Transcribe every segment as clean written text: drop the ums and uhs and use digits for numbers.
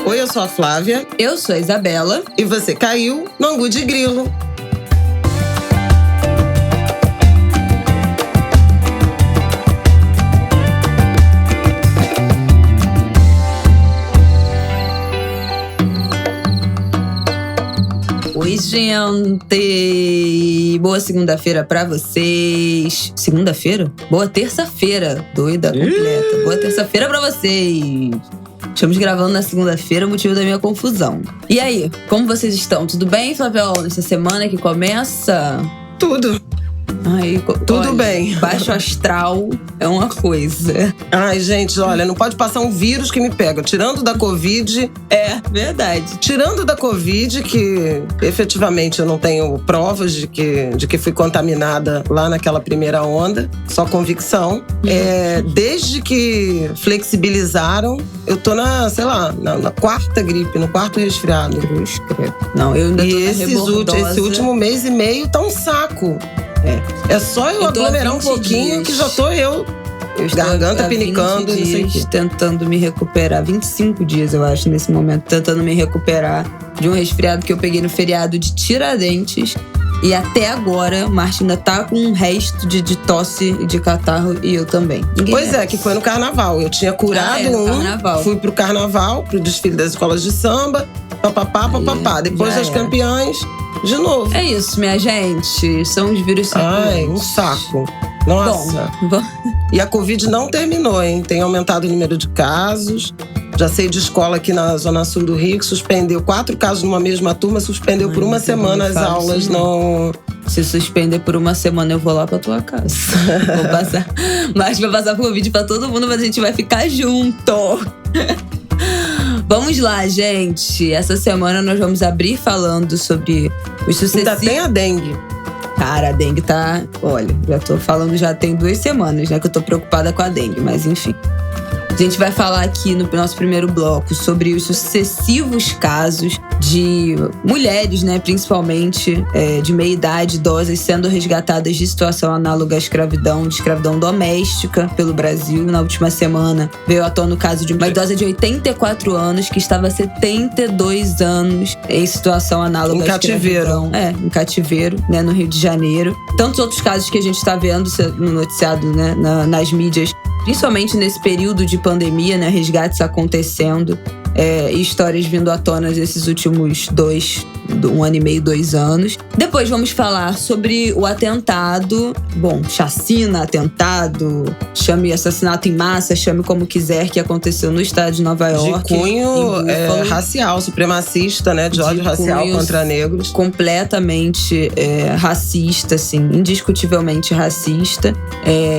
Oi, eu sou a Flávia. Eu sou a Isabela. E você caiu no Angu de Grilo. Oi, gente! Boa segunda-feira pra vocês. Segunda-feira? Boa terça-feira. Doida, completa. Boa terça-feira pra vocês. Estamos gravando na segunda-feira, o motivo da minha confusão. E aí, como vocês estão? Tudo bem, Flaviol? Nessa semana que começa? Tudo. Ai, Tudo bem. Baixo astral é uma coisa. Ai, gente, olha, não pode passar um vírus que me pega. Tirando da Covid. É, verdade. Tirando da Covid, que efetivamente eu não tenho provas de que fui contaminada lá naquela primeira onda. Só convicção. Desde que flexibilizaram, eu tô na quarta gripe, no quarto resfriado. Não, eu ainda tô esse último mês e meio tá um saco. É só eu aglomerar um pouquinho que já tô eu garganta pinicando, não sei o quê. Tentando me recuperar, 25 dias eu acho nesse momento, tentando me recuperar de um resfriado que eu peguei no feriado de Tiradentes. E até agora, Martin ainda tá com um resto de tosse e de catarro, e eu também. Que foi no carnaval. Eu tinha curado fui pro carnaval, pro desfile das escolas de samba, papapá. Depois das campeãs, de novo. É isso, minha gente. São os vírus circulantes. Ai, um saco. Nossa. Bom. E a Covid não terminou, hein? Tem aumentado o número de casos. Já sei de escola aqui na Zona Sul do Rio que suspendeu 4 casos numa mesma turma, suspendeu por uma semana as aulas. Não. Se suspender por uma semana, eu vou lá pra tua casa. Vou passar. Mas vai passar Covid pra todo mundo, mas a gente vai ficar junto. Vamos lá, gente. Essa semana nós vamos abrir falando sobre os sucessivos. Ainda tem a dengue. Cara, a dengue tá... Olha, já tô falando já tem 2 semanas, né? Que eu tô preocupada com a dengue, mas enfim. A gente vai falar aqui no nosso primeiro bloco sobre os sucessivos casos de mulheres, né, principalmente de meia-idade, idosas, sendo resgatadas de situação análoga à escravidão, de escravidão doméstica pelo Brasil. Na última semana veio à tona o caso de uma idosa de 84 anos que estava há 72 anos em situação análoga à escravidão. Em cativeiro, né, no Rio de Janeiro. Tantos outros casos que a gente está vendo no noticiado, né, nas mídias, principalmente nesse período de pandemia, né, resgates acontecendo e histórias vindo à tona nesses últimos 1 ano e meio, 2 anos. Depois vamos falar sobre o atentado, chacina, atentado, chame assassinato em massa, chame como quiser, que aconteceu no estado de Nova York. De cunho racial, supremacista, né, de ódio racial contra negros. Completamente racista, assim, indiscutivelmente racista,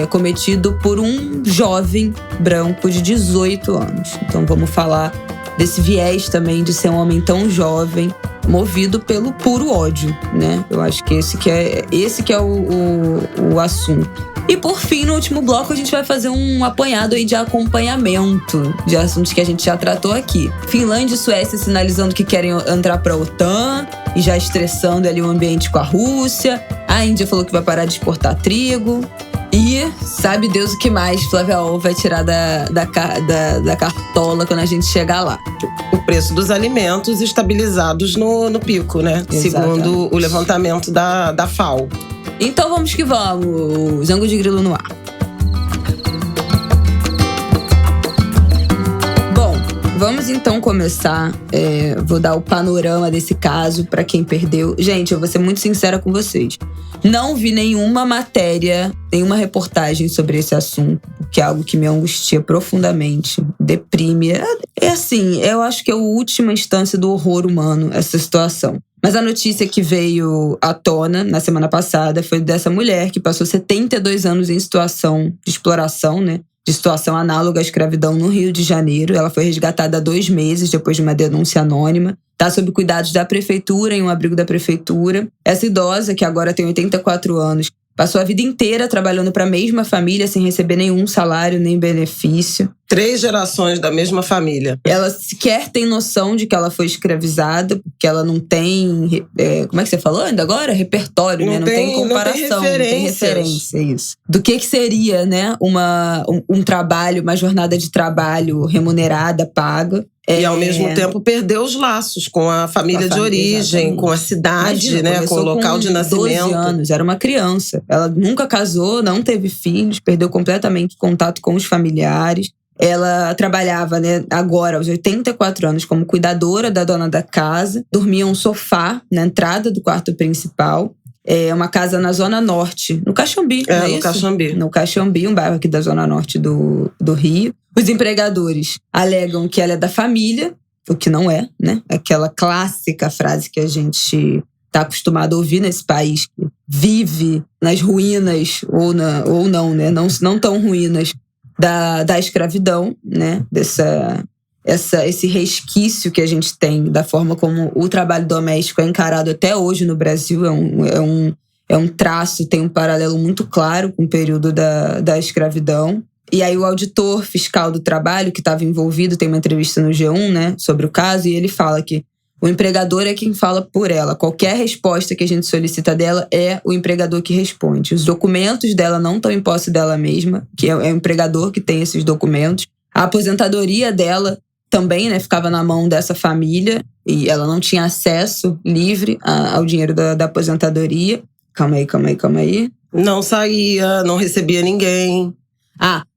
cometido por um jovem branco de 18 anos. Então vamos falar desse viés também de ser um homem tão jovem, movido pelo puro ódio, né? Eu acho que esse que é o assunto. E por fim, no último bloco, a gente vai fazer um apanhado aí de acompanhamento de assuntos que a gente já tratou aqui. Finlândia e Suécia sinalizando que querem entrar pra OTAN e já estressando ali o ambiente com a Rússia. A Índia falou que vai parar de exportar trigo. E sabe Deus o que mais Flávia vai tirar da cartola quando a gente chegar lá. O preço dos alimentos estabilizados no pico, né? Exatamente. Segundo o levantamento da FAO. Então vamos que vamos. Angu de Grilo no ar. Vamos então começar. Vou dar o panorama desse caso para quem perdeu. Gente, eu vou ser muito sincera com vocês. Não vi nenhuma matéria, nenhuma reportagem sobre esse assunto, que é algo que me angustia profundamente, deprime. Eu acho que é a última instância do horror humano, essa situação. Mas a notícia que veio à tona na semana passada foi dessa mulher que passou 72 anos em situação de exploração, né? De situação análoga à escravidão no Rio de Janeiro. Ela foi resgatada há 2 meses depois de uma denúncia anônima. Está sob cuidados da prefeitura, em um abrigo da prefeitura. Essa idosa, que agora tem 84 anos, passou a vida inteira trabalhando para a mesma família sem receber nenhum salário nem benefício. 3 gerações da mesma família. Ela sequer tem noção de que ela foi escravizada, porque ela não tem… como é que você falou ainda agora? Repertório, né? Não tem comparação, não tem referência, isso. Do que seria, né? Um trabalho, uma jornada de trabalho remunerada, paga. E ao mesmo tempo perdeu os laços com a família de origem, exatamente. Com a cidade, imagina, né? Com o local de nascimento. 12 anos, era uma criança. Ela nunca casou, não teve filhos, perdeu completamente o contato com os familiares. Ela trabalhava, né, agora, aos 84 anos, como cuidadora da dona da casa. Dormia um sofá na entrada do quarto principal. É uma casa na Zona Norte, no Caxambi, não é isso? Caxambi. No Caxambi, um bairro aqui da Zona Norte do Rio. Os empregadores alegam que ela é da família, o que não é, né? Aquela clássica frase que a gente está acostumado a ouvir nesse país, que vive nas ruínas, ou não, né? Não tão ruínas da escravidão, né? Esse resquício que a gente tem da forma como o trabalho doméstico é encarado até hoje no Brasil. É um traço, tem um paralelo muito claro com o período da escravidão. E aí o auditor fiscal do trabalho que estava envolvido tem uma entrevista no G1, né, sobre o caso, e ele fala que o empregador é quem fala por ela. Qualquer resposta que a gente solicita dela é o empregador que responde. Os documentos dela não estão em posse dela mesma, que é o empregador que tem esses documentos. A aposentadoria dela também, né, ficava na mão dessa família e ela não tinha acesso livre ao dinheiro da aposentadoria. Calma aí. Não saía, não recebia ninguém.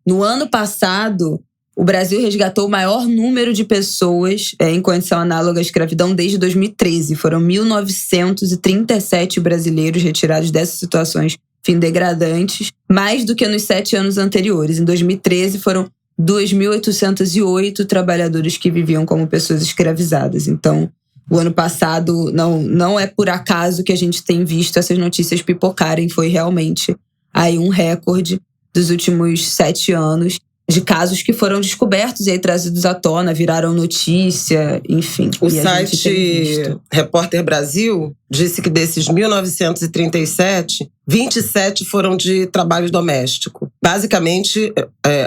No ano passado, o Brasil resgatou o maior número de pessoas em condição análoga à escravidão desde 2013. Foram 1.937 brasileiros retirados dessas situações degradantes, mais do que nos 7 anos anteriores. Em 2013, foram 2.808 trabalhadores que viviam como pessoas escravizadas. Então, o ano passado, não é por acaso que a gente tem visto essas notícias pipocarem. Foi realmente aí um recorde dos últimos 7 anos de casos que foram descobertos e aí trazidos à tona, viraram notícia, enfim. O site Repórter Brasil disse que desses 1.937, 27 foram de trabalho doméstico. Basicamente,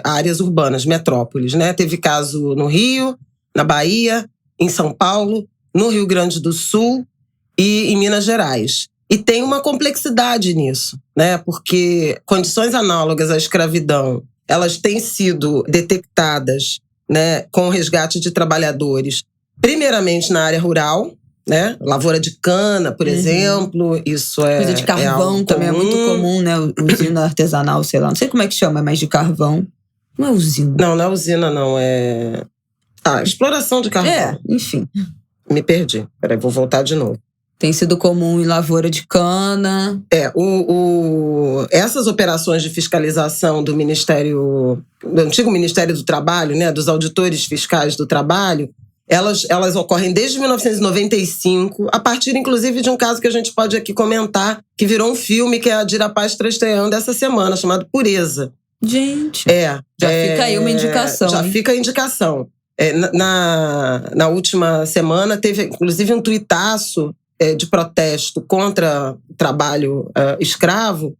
áreas urbanas, metrópoles, né? Teve caso no Rio, na Bahia, em São Paulo, no Rio Grande do Sul e em Minas Gerais. E tem uma complexidade nisso, né? Porque condições análogas à escravidão, elas têm sido detectadas, né, com o resgate de trabalhadores, primeiramente na área rural, né? Lavoura de cana, por exemplo, isso é coisa de carvão também é muito comum, né? Usina artesanal, sei lá, não sei como é que chama, mas de carvão. Não é usina. Não é usina, não. É exploração de carvão. Enfim. Me perdi. Peraí, vou voltar de novo. Tem sido comum em lavoura de cana. Essas operações de fiscalização do antigo Ministério do Trabalho, né, dos auditores fiscais do trabalho, elas ocorrem desde 1995, a partir, inclusive, de um caso que a gente pode aqui comentar, que virou um filme, que é a Dira Paz está estreando essa semana, chamado Pureza. Gente, já fica aí uma indicação. Já fica a indicação. Na última semana, teve, inclusive, um tuitaço de protesto contra o trabalho escravo,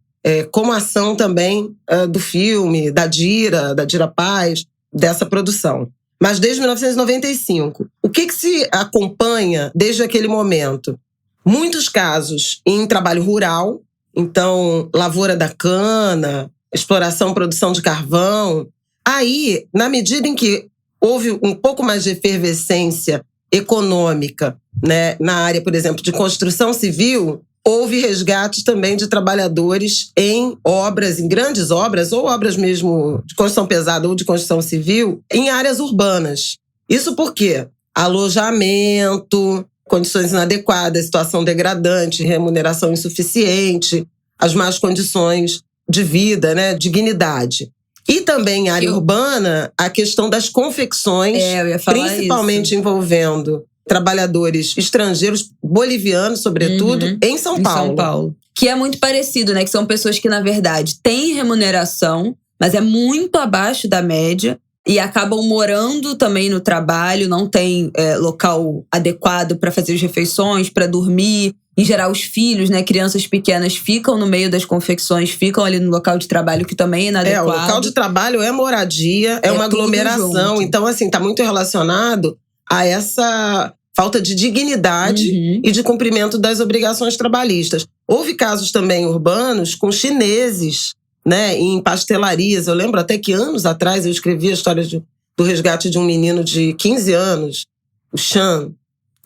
como ação também do filme, da Dira Paz, dessa produção. Mas desde 1995. O que se acompanha desde aquele momento? Muitos casos em trabalho rural, então lavoura da cana, exploração, produção de carvão. Aí, na medida em que houve um pouco mais de efervescência econômica, né, na área, por exemplo, de construção civil, houve resgate também de trabalhadores em obras, em grandes obras, ou obras mesmo de construção pesada ou de construção civil, em áreas urbanas. Isso por quê? Alojamento, condições inadequadas, situação degradante, remuneração insuficiente, as más condições de vida, né, dignidade. E também em área urbana, a questão das confecções, principalmente envolvendo trabalhadores estrangeiros, bolivianos, sobretudo, em São Paulo. Que é muito parecido, né? Que são pessoas que, na verdade, têm remuneração, mas é muito abaixo da média e acabam morando também no trabalho, não tem local adequado para fazer as refeições, para dormir. em geral, os filhos, né, crianças pequenas ficam no meio das confecções, ficam ali no local de trabalho, que também é inadequado. O local de trabalho é moradia, é uma aglomeração. Então, assim, tá muito relacionado a essa falta de dignidade e de cumprimento das obrigações trabalhistas. Houve casos também urbanos com chineses, né, em pastelarias. Eu lembro até que anos atrás eu escrevi a história do resgate de um menino de 15 anos, o Chan.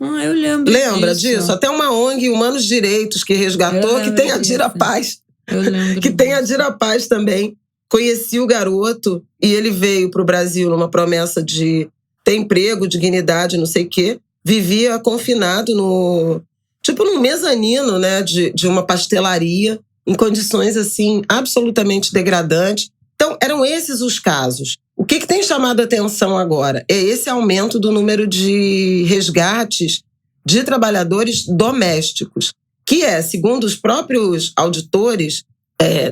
Eu lembro Lembra disso? Até uma ONG, Humanos Direitos, que resgatou, que tem a Dira Paz. Eu lembro que tem a Dira Paz também. Conheci o garoto e ele veio para o Brasil numa promessa de ter emprego, dignidade, não sei o quê. Vivia confinado num mezanino, né, de uma pastelaria, em condições, assim, absolutamente degradantes. Então, eram esses os casos. O que tem chamado a atenção agora é esse aumento do número de resgates de trabalhadores domésticos, que é, segundo os próprios auditores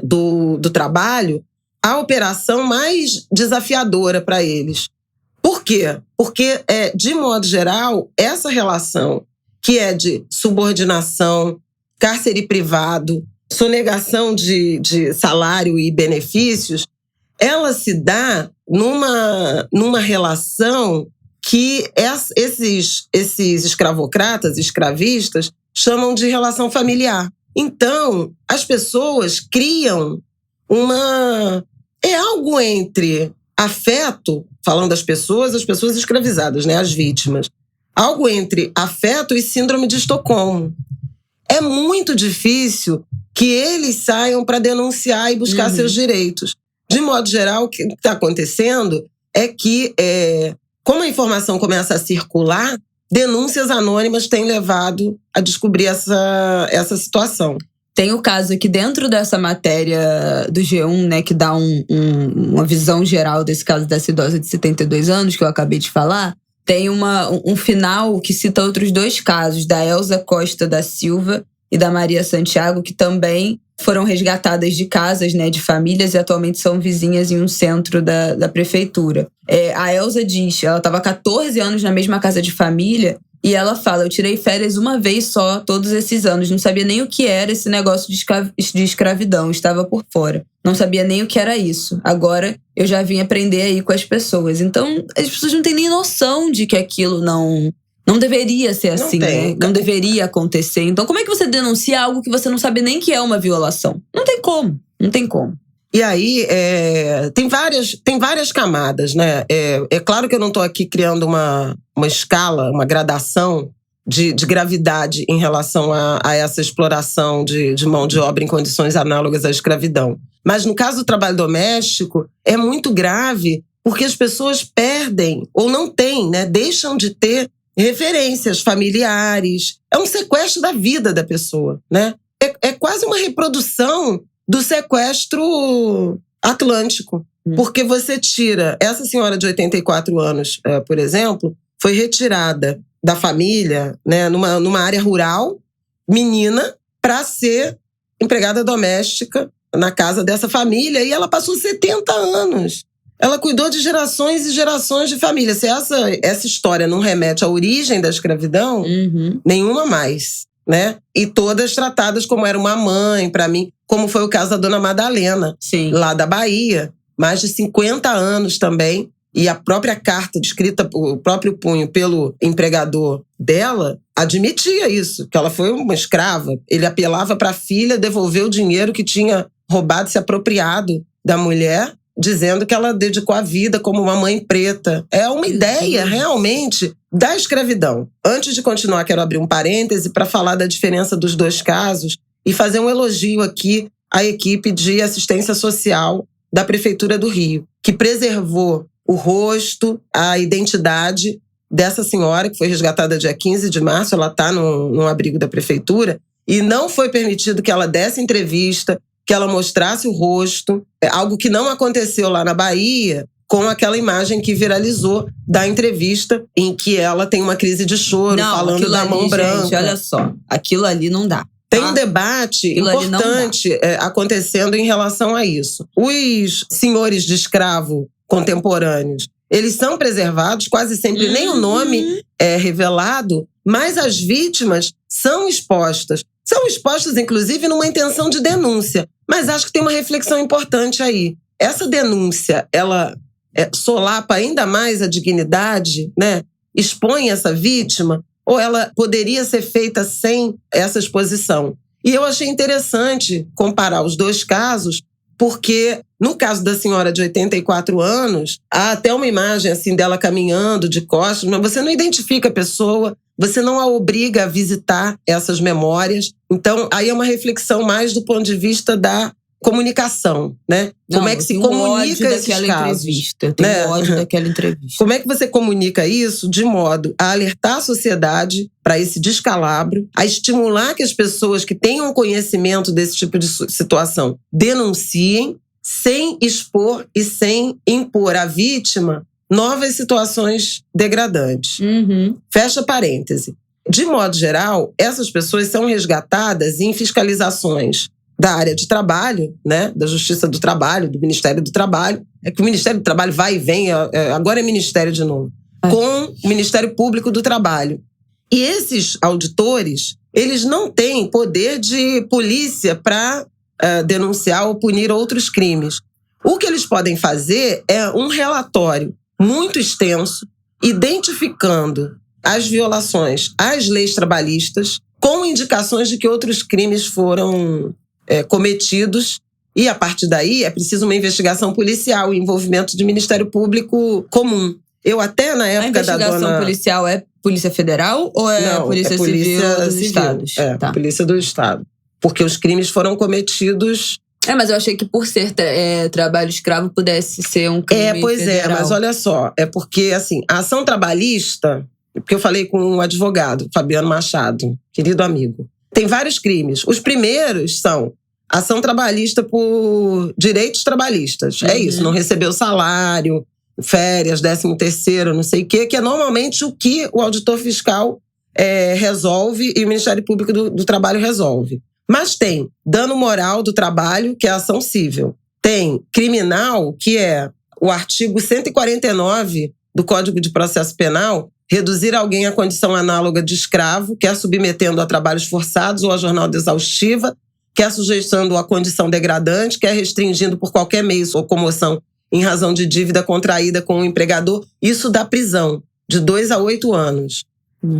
do trabalho, a operação mais desafiadora para eles. Por quê? Porque, de modo geral, essa relação que é de subordinação, cárcere privado, sonegação de salário e benefícios, ela se dá numa relação que esses escravocratas, escravistas, chamam de relação familiar. Então, as pessoas criam algo entre afeto, falando das pessoas escravizadas, né, as vítimas, algo entre afeto e síndrome de Estocolmo. É muito difícil que eles saiam para denunciar e buscar seus direitos. De modo geral, o que está acontecendo é que, como a informação começa a circular, denúncias anônimas têm levado a descobrir essa situação. Tem o caso aqui dentro dessa matéria do G1, né, que dá uma visão geral desse caso dessa idosa de 72 anos, que eu acabei de falar. Tem um final que cita outros dois casos, da Elza Costa da Silva e da Maria Santiago, que também foram resgatadas de casas, né, de famílias, e atualmente são vizinhas em um centro da prefeitura. A Elza diz, ela estava há 14 anos na mesma casa de família, e ela fala, eu tirei férias uma vez só todos esses anos, não sabia nem o que era esse negócio de escravidão, estava por fora. Não sabia nem o que era isso. Agora eu já vim aprender aí com as pessoas. Então as pessoas não têm nem noção de que aquilo não deveria ser assim, né? Não deveria acontecer. Então como é que você denuncia algo que você não sabe nem que é uma violação? Não tem como. E aí, tem várias camadas, né? É claro que eu não estou aqui criando uma escala, uma gradação de gravidade em relação a essa exploração de mão de obra em condições análogas à escravidão. Mas no caso do trabalho doméstico, é muito grave porque as pessoas perdem ou não têm, né? Deixam de ter referências familiares. É um sequestro da vida da pessoa, né? É quase uma reprodução do sequestro atlântico. Porque você tira... Essa senhora de 84 anos, por exemplo, foi retirada da família, né, numa área rural, menina, para ser empregada doméstica na casa dessa família. E ela passou 70 anos. Ela cuidou de gerações e gerações de família. Se essa história não remete à origem da escravidão, nenhuma mais, né? E todas tratadas como era uma mãe, para mim, como foi o caso da dona Madalena, lá da Bahia. Mais de 50 anos também. E a própria carta escrita, o próprio punho pelo empregador dela, admitia isso, que ela foi uma escrava. Ele apelava para a filha devolver o dinheiro que tinha roubado, se apropriado da mulher, dizendo que ela dedicou a vida como uma mãe preta. É uma ideia, realmente, da escravidão. Antes de continuar, quero abrir um parêntese para falar da diferença dos dois casos e fazer um elogio aqui à equipe de assistência social da Prefeitura do Rio, que preservou o rosto, a identidade dessa senhora, que foi resgatada dia 15 de março, ela está num abrigo da Prefeitura, e não foi permitido que ela desse entrevista, que ela mostrasse o rosto, algo que não aconteceu lá na Bahia, com aquela imagem que viralizou da entrevista em que ela tem uma crise de choro, falando da mão branca. Gente, olha só, aquilo ali não dá. Tem um debate importante acontecendo em relação a isso. Os senhores de escravo contemporâneos, eles são preservados, quase sempre nem o nome é revelado, mas as vítimas são expostas são expostas, inclusive, numa intenção de denúncia. Mas acho que tem uma reflexão importante aí. Essa denúncia, ela solapa ainda mais a dignidade, né? Expõe essa vítima, ou ela poderia ser feita sem essa exposição? E eu achei interessante comparar os dois casos, porque no caso da senhora de 84 anos, há até uma imagem assim dela caminhando de costas, mas você não identifica a pessoa, você não a obriga a visitar essas memórias. Então, aí é uma reflexão mais do ponto de vista da comunicação, né? Como é que se comunica esses casos? Eu tenho ódio daquela entrevista. Como é que você comunica isso de modo a alertar a sociedade para esse descalabro, a estimular que as pessoas que tenham conhecimento desse tipo de situação denunciem, sem expor e sem impor à vítima novas situações degradantes. Fecha parêntese. De modo geral, essas pessoas são resgatadas em fiscalizações da área de trabalho, né, da Justiça do Trabalho, do Ministério do Trabalho. É que o Ministério do Trabalho vai e vem, agora é Ministério de novo, com o Ministério Público do Trabalho. E esses auditores, eles não têm poder de polícia para denunciar ou punir outros crimes. O que eles podem fazer é um relatório muito extenso, identificando as violações às leis trabalhistas, com indicações de que outros crimes foram cometidos, e a partir daí é preciso uma investigação policial e envolvimento de Ministério Público comum. Eu até na época da dona... A investigação policial é Polícia Federal ou Polícia Civil dos Estados? Tá. Polícia do Estado. Porque os crimes foram cometidos... mas eu achei que por ser trabalho escravo pudesse ser um crime federal. Mas olha só, é porque assim, a ação trabalhista, porque eu falei com um advogado, Fabiano Machado, querido amigo, tem vários crimes. Os primeiros são ação trabalhista por direitos trabalhistas. É isso, não recebeu salário, férias, 13º, não sei o quê, que é normalmente o que o auditor fiscal resolve e o Ministério Público do Trabalho resolve. Mas tem dano moral do trabalho, que é ação cível. Tem criminal, que é o artigo 149 do Código de Processo Penal, reduzir alguém à condição análoga de escravo, quer submetendo a trabalhos forçados ou a jornada exaustiva, quer sujeitando à condição degradante, quer restringindo por qualquer meio ou comoção em razão de dívida contraída com o empregador. Isso dá prisão de 2 a 8 anos,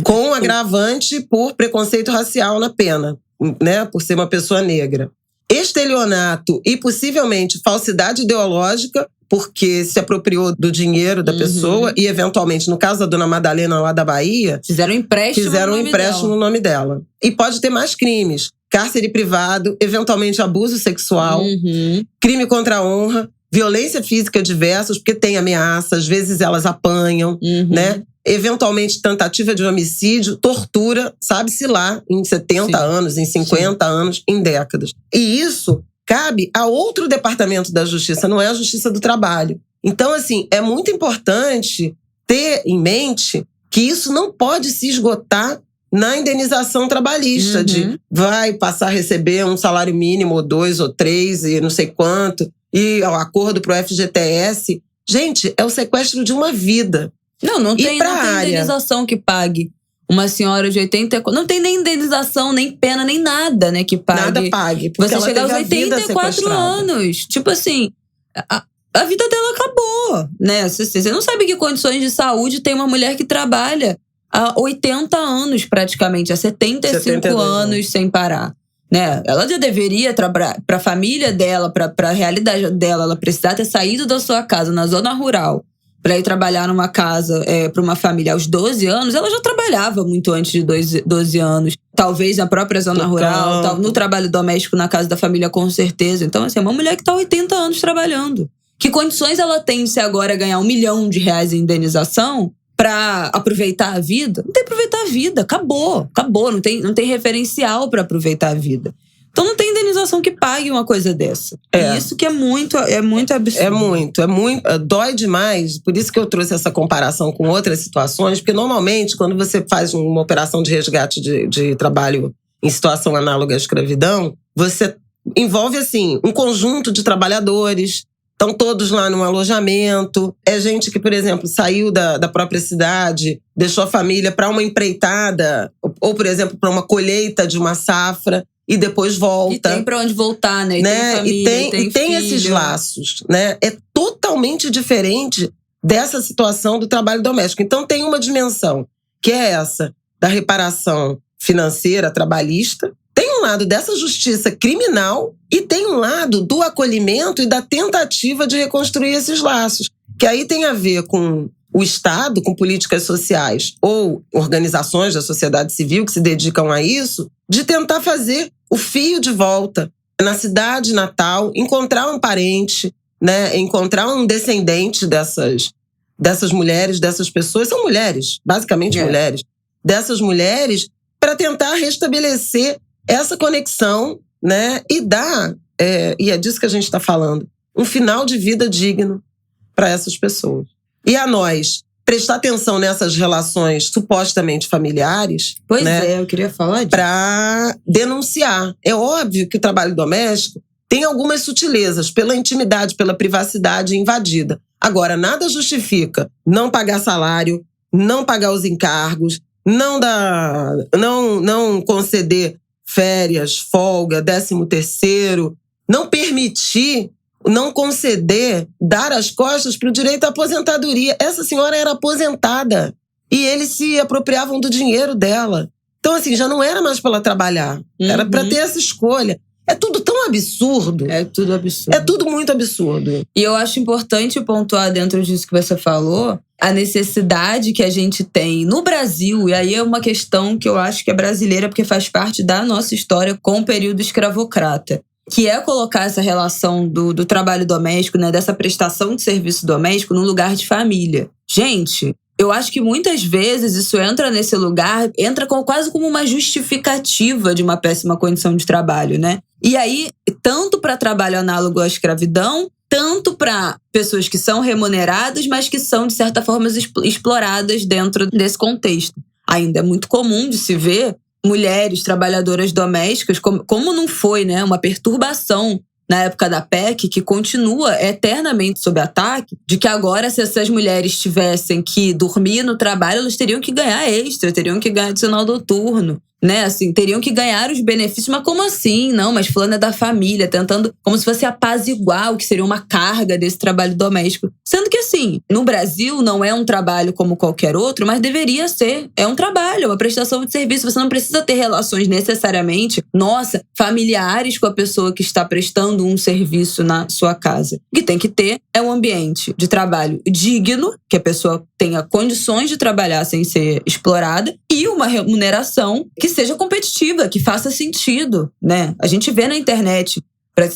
com agravante por preconceito racial na pena, né, por ser uma pessoa negra. Estelionato e possivelmente falsidade ideológica, porque se apropriou do dinheiro da pessoa e, eventualmente, no caso da dona Madalena lá da Bahia, fizeram um empréstimo no nome dela. E pode ter mais crimes. Cárcere privado, eventualmente abuso sexual, crime contra a honra, violência física diversas, porque tem ameaça, às vezes elas apanham, né? Eventualmente tentativa de homicídio, tortura, sabe-se lá, em 70 anos, em 50 anos, em décadas. E isso cabe a outro departamento da Justiça, não é a Justiça do Trabalho. Então, assim, é muito importante ter em mente que isso não pode se esgotar na indenização trabalhista, de vai passar a receber um salário mínimo, ou 2 ou 3, e não sei quanto, e o acordo pro FGTS. Gente, é o sequestro de uma vida. Não tem indenização que pague. Uma senhora de 84... Não tem nem indenização, nem pena, nem nada, né, que pague. Nada pague, porque você chegar aos 84 anos. Tipo assim, a vida dela acabou, né? Você não sabe que condições de saúde tem uma mulher que trabalha há 80 anos praticamente, há 75 anos sem parar. Né? Ela já deveria trabalhar para a família dela, para a realidade dela. Ela precisar ter saído da sua casa na zona rural para ir trabalhar numa casa para uma família aos 12 anos. Ela já trabalhava muito antes de 12 anos. Talvez na própria zona rural, no trabalho doméstico na casa da família, com certeza. Então, assim, é uma mulher que está há 80 anos trabalhando. Que condições ela tem de se agora ganhar R$1 milhão em indenização para aproveitar a vida? Não tem aproveitar a vida, acabou. Não tem referencial para aproveitar a vida. Então não tem indenização que pague uma coisa dessa. E isso que é muito absurdo. É muito. Dói demais. Por isso que eu trouxe essa comparação com outras situações, porque normalmente quando você faz uma operação de resgate de trabalho em situação análoga à escravidão, você envolve assim um conjunto de trabalhadores. Estão todos lá num alojamento. É gente que, por exemplo, saiu da própria cidade, deixou a família para uma empreitada ou, por exemplo, para uma colheita de uma safra e depois volta. E tem para onde voltar, né? E tem família, e tem esses laços, né? É totalmente diferente dessa situação do trabalho doméstico. Então tem uma dimensão, que é essa da reparação financeira, trabalhista. Tem um lado dessa justiça criminal e tem um lado do acolhimento e da tentativa de reconstruir esses laços, que aí tem a ver com o Estado, com políticas sociais ou organizações da sociedade civil que se dedicam a isso, de tentar fazer o fio de volta na cidade natal, encontrar um parente, né, encontrar um descendente dessas mulheres, dessas pessoas. São mulheres, basicamente mulheres. Dessas mulheres, para tentar restabelecer essa conexão, né, e dar, e é disso que a gente está falando, um final de vida digno para essas pessoas. E a nós, prestar atenção nessas relações supostamente familiares. Pois né, eu queria falar disso. Para denunciar. É óbvio que o trabalho doméstico tem algumas sutilezas, pela intimidade, pela privacidade invadida. Agora, nada justifica não pagar salário, não pagar os encargos, não conceder férias, folga, 13º, não permitir, não conceder, dar as costas para o direito à aposentadoria. Essa senhora era aposentada e eles se apropriavam do dinheiro dela. Então, assim, já não era mais para ela trabalhar, era para ter essa escolha. É tudo tão absurdo. É tudo absurdo. É tudo muito absurdo. E eu acho importante pontuar dentro disso que você falou, a necessidade que a gente tem no Brasil, e aí é uma questão que eu acho que é brasileira, porque faz parte da nossa história com o período escravocrata, que é colocar essa relação do trabalho doméstico, né, dessa prestação de serviço doméstico no lugar de família. Gente, eu acho que muitas vezes isso entra nesse lugar, entra quase como uma justificativa de uma péssima condição de trabalho, né? E aí, tanto para trabalho análogo à escravidão, tanto para pessoas que são remuneradas, mas que são, de certa forma, exploradas dentro desse contexto. Ainda é muito comum de se ver mulheres trabalhadoras domésticas, como não foi, né, uma perturbação na época da PEC, que continua eternamente sob ataque, de que agora, se essas mulheres tivessem que dormir no trabalho, elas teriam que ganhar extra, teriam que ganhar adicional noturno, né? Assim, teriam que ganhar os benefícios. Mas como assim? Não, mas fulano é da família, tentando como se fosse apaziguar o que seria uma carga desse trabalho doméstico. Sendo que, assim, no Brasil não é um trabalho como qualquer outro, mas deveria ser. É um trabalho, é uma prestação de serviço. Você não precisa ter relações necessariamente, familiares com a pessoa que está prestando um serviço na sua casa. O que tem que ter é um ambiente de trabalho digno, que a pessoa tenha condições de trabalhar sem ser explorada, e uma remuneração que seja competitiva, que faça sentido, né? A gente vê na internet,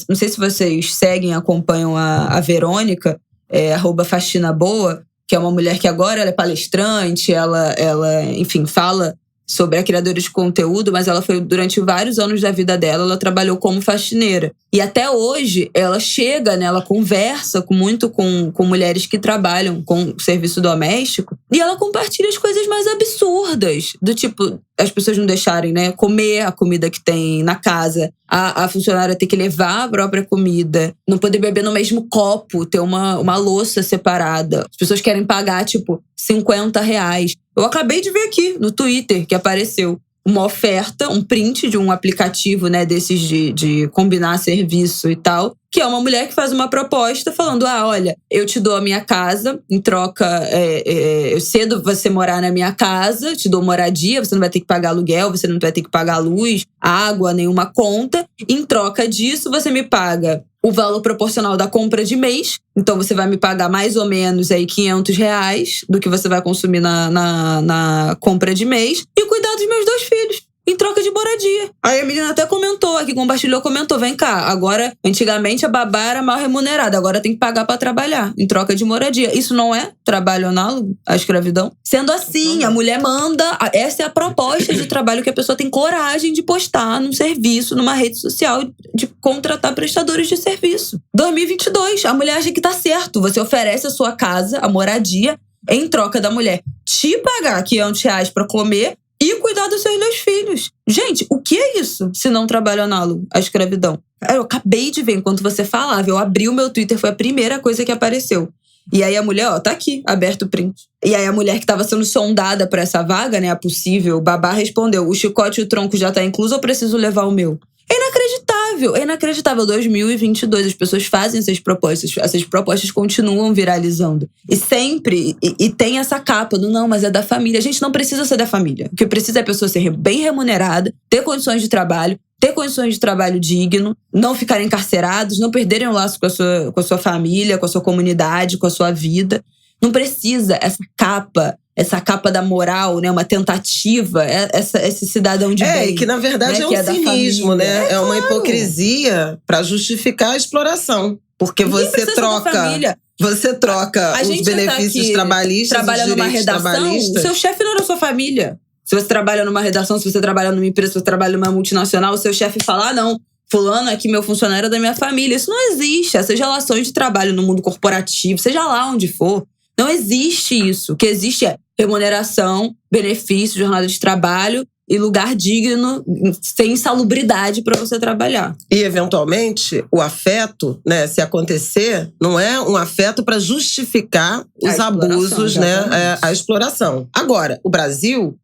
não sei se vocês seguem, acompanham a Verônica, @faxinaboa, que é uma mulher que agora ela é palestrante, ela, enfim, fala sobre a criadora de conteúdo, mas ela foi, durante vários anos da vida dela, ela trabalhou como faxineira. E até hoje, ela chega, né, ela conversa muito com mulheres que trabalham com serviço doméstico, e ela compartilha as coisas mais absurdas, do tipo, as pessoas não deixarem, né, comer a comida que tem na casa, a funcionária ter que levar a própria comida, não poder beber no mesmo copo, ter uma louça separada. As pessoas querem pagar, tipo, R$50. Eu acabei de ver aqui no Twitter que apareceu uma oferta, um print de um aplicativo, né, desses de combinar serviço e tal, que é uma mulher que faz uma proposta falando, olha, eu te dou a minha casa, em troca, eu cedo você morar na minha casa, te dou moradia, você não vai ter que pagar aluguel, você não vai ter que pagar luz, água, nenhuma conta. Em troca disso, você me paga o valor proporcional da compra de mês. Então, você vai me pagar mais ou menos aí R$500 do que você vai consumir na compra de mês e cuidar dos meus 2 filhos, em troca de moradia. Aí a menina até comentou aqui, comentou, vem cá, agora, antigamente a babá era mal remunerada, agora tem que pagar pra trabalhar, em troca de moradia. Isso não é trabalho análogo à escravidão? Sendo assim, a mulher manda, essa é a proposta de trabalho que a pessoa tem coragem de postar num serviço, numa rede social, de contratar prestadores de serviço. 2022, a mulher acha que tá certo, você oferece a sua casa, a moradia, em troca da mulher te pagar R$500 pra comer e cuidar dos seus 2 filhos. Gente, o que é isso se não trabalho análogo à escravidão? Eu acabei de ver enquanto você falava. Eu abri o meu Twitter, foi a primeira coisa que apareceu. E aí a mulher, tá aqui, aberto o print. E aí a mulher que tava sendo sondada pra essa vaga, né, a possível babá, respondeu: o chicote e o tronco já tá incluso ou preciso levar o meu? É inacreditável. 2022, as pessoas fazem essas propostas continuam viralizando. E sempre, e tem essa capa do não, mas é da família. A gente não precisa ser da família. O que precisa é a pessoa ser bem remunerada, ter condições de trabalho digno, não ficarem encarcerados, não perderem o laço com a sua família, com a sua comunidade, com a sua vida. Não precisa essa capa da moral, né? Uma tentativa, esse cidadão de bem. E que na verdade, né, é um cinismo, né? É uma hipocrisia para justificar a exploração. Porque você troca os benefícios trabalhistas, trabalha numa redação, o seu chefe não era sua família. Se você trabalha numa redação, se você trabalha numa empresa, se você trabalha numa multinacional, o seu chefe fala: não, fulano aqui, meu funcionário é da minha família. Isso não existe. Essas relações de trabalho no mundo corporativo, seja lá onde for, não existe isso. O que existe é remuneração, benefício, jornada de trabalho e lugar digno, sem insalubridade para você trabalhar. E, eventualmente, o afeto, né, se acontecer, não é um afeto para justificar os abusos, né, a exploração. Agora, o Brasil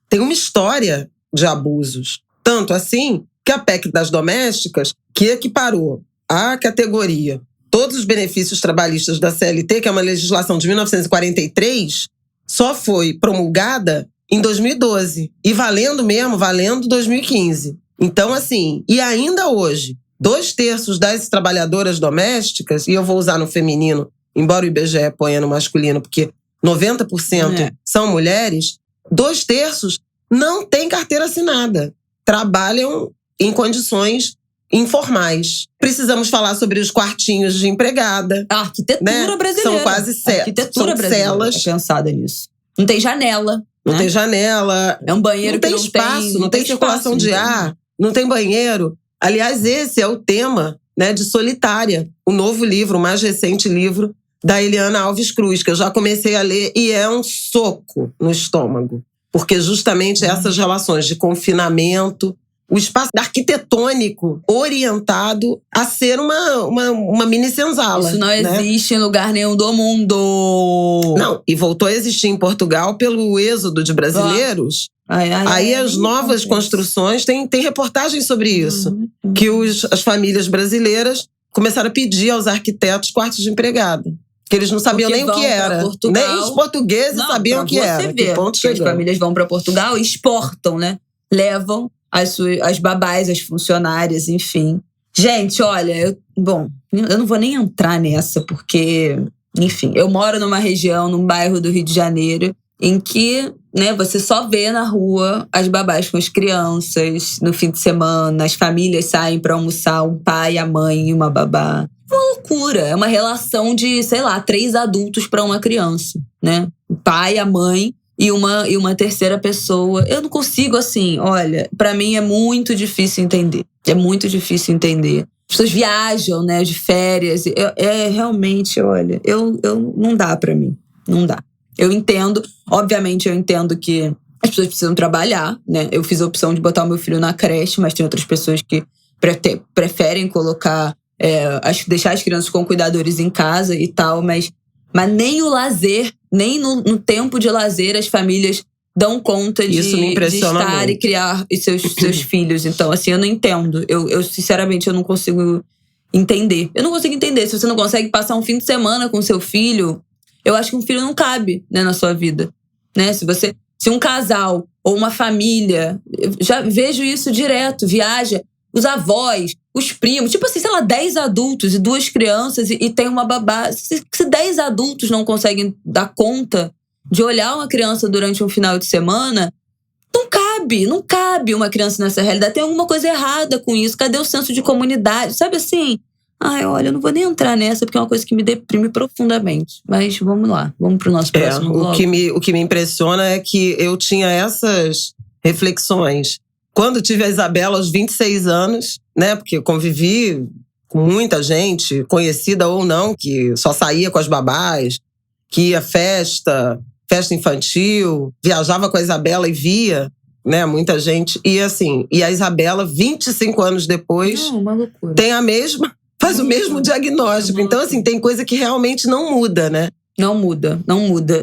tem uma história de abusos. Tanto assim que a PEC das domésticas, que equiparou a categoria todos os benefícios trabalhistas da CLT, que é uma legislação de 1943, só foi promulgada em 2012. E valendo 2015. Então, assim, e ainda hoje, 2/3 das trabalhadoras domésticas, e eu vou usar no feminino, embora o IBGE ponha no masculino, porque 90% são mulheres, 2/3 não têm carteira assinada. Trabalham em condições informais. Precisamos falar sobre os quartinhos de empregada. A arquitetura brasileira. São quase celas. É pensada nisso. Não tem janela. Não tem janela. É um banheiro que não tem espaço, não tem circulação de ar, não tem banheiro. Aliás, esse é o tema, né, de Solitária, o novo livro, o mais recente livro da Eliana Alves Cruz, que eu já comecei a ler e é um soco no estômago. Porque justamente essas relações de confinamento, o espaço arquitetônico orientado a ser uma mini-senzala. Isso não existe em lugar nenhum do mundo. Não, e voltou a existir em Portugal pelo êxodo de brasileiros. Aí as novas construções, tem reportagens sobre isso. Que as famílias brasileiras começaram a pedir aos arquitetos quartos de empregada. Que eles não sabiam nem o que era. Nem os portugueses sabiam o que era. Que ponto que as famílias vão para Portugal e exportam, né? Levam as babás, as funcionárias, enfim. Gente, olha, eu não vou nem entrar nessa, porque, enfim, eu moro numa região, num bairro do Rio de Janeiro, em que, né, você só vê na rua as babás com as crianças, no fim de semana, as famílias saem para almoçar, um pai, a mãe e uma babá. É uma loucura, é uma relação de, 3 adultos para uma criança, né? O pai, a mãe e uma terceira pessoa. Eu não consigo, assim, olha, pra mim é muito difícil entender. É muito difícil entender. As pessoas viajam, né, de férias. Realmente, olha, não dá pra mim. Não dá. Eu entendo, obviamente eu entendo que as pessoas precisam trabalhar, né? Eu fiz a opção de botar o meu filho na creche, mas tem outras pessoas que preferem colocar, deixar as crianças com cuidadores em casa e tal, mas nem o lazer, nem no tempo de lazer as famílias dão conta de estar muito. E criar seus filhos. Então, assim, eu não entendo. Eu sinceramente, eu não consigo entender. Eu não consigo entender. Se você não consegue passar um fim de semana com seu filho, eu acho que um filho não cabe, né, na sua vida. Né? Se um casal ou uma família, eu já vejo isso direto, viaja, os avós, os primos, 10 adultos e 2 crianças e tem uma babá. Se 10 adultos não conseguem dar conta de olhar uma criança durante um final de semana, não cabe uma criança nessa realidade. Tem alguma coisa errada com isso. Cadê o senso de comunidade? Sabe assim? Olha, eu não vou nem entrar nessa, porque é uma coisa que me deprime profundamente. Mas vamos lá, vamos pro nosso próximo bloco. O que me impressiona é que eu tinha essas reflexões quando tive a Isabela aos 26 anos, né? Porque eu convivi com muita gente, conhecida ou não, que só saía com as babás, que ia festa infantil, viajava com a Isabela e via, né, muita gente. E assim, a Isabela, 25 anos depois, tem a mesma faz o mesmo diagnóstico. Então, assim, tem coisa que realmente não muda, né? Não muda.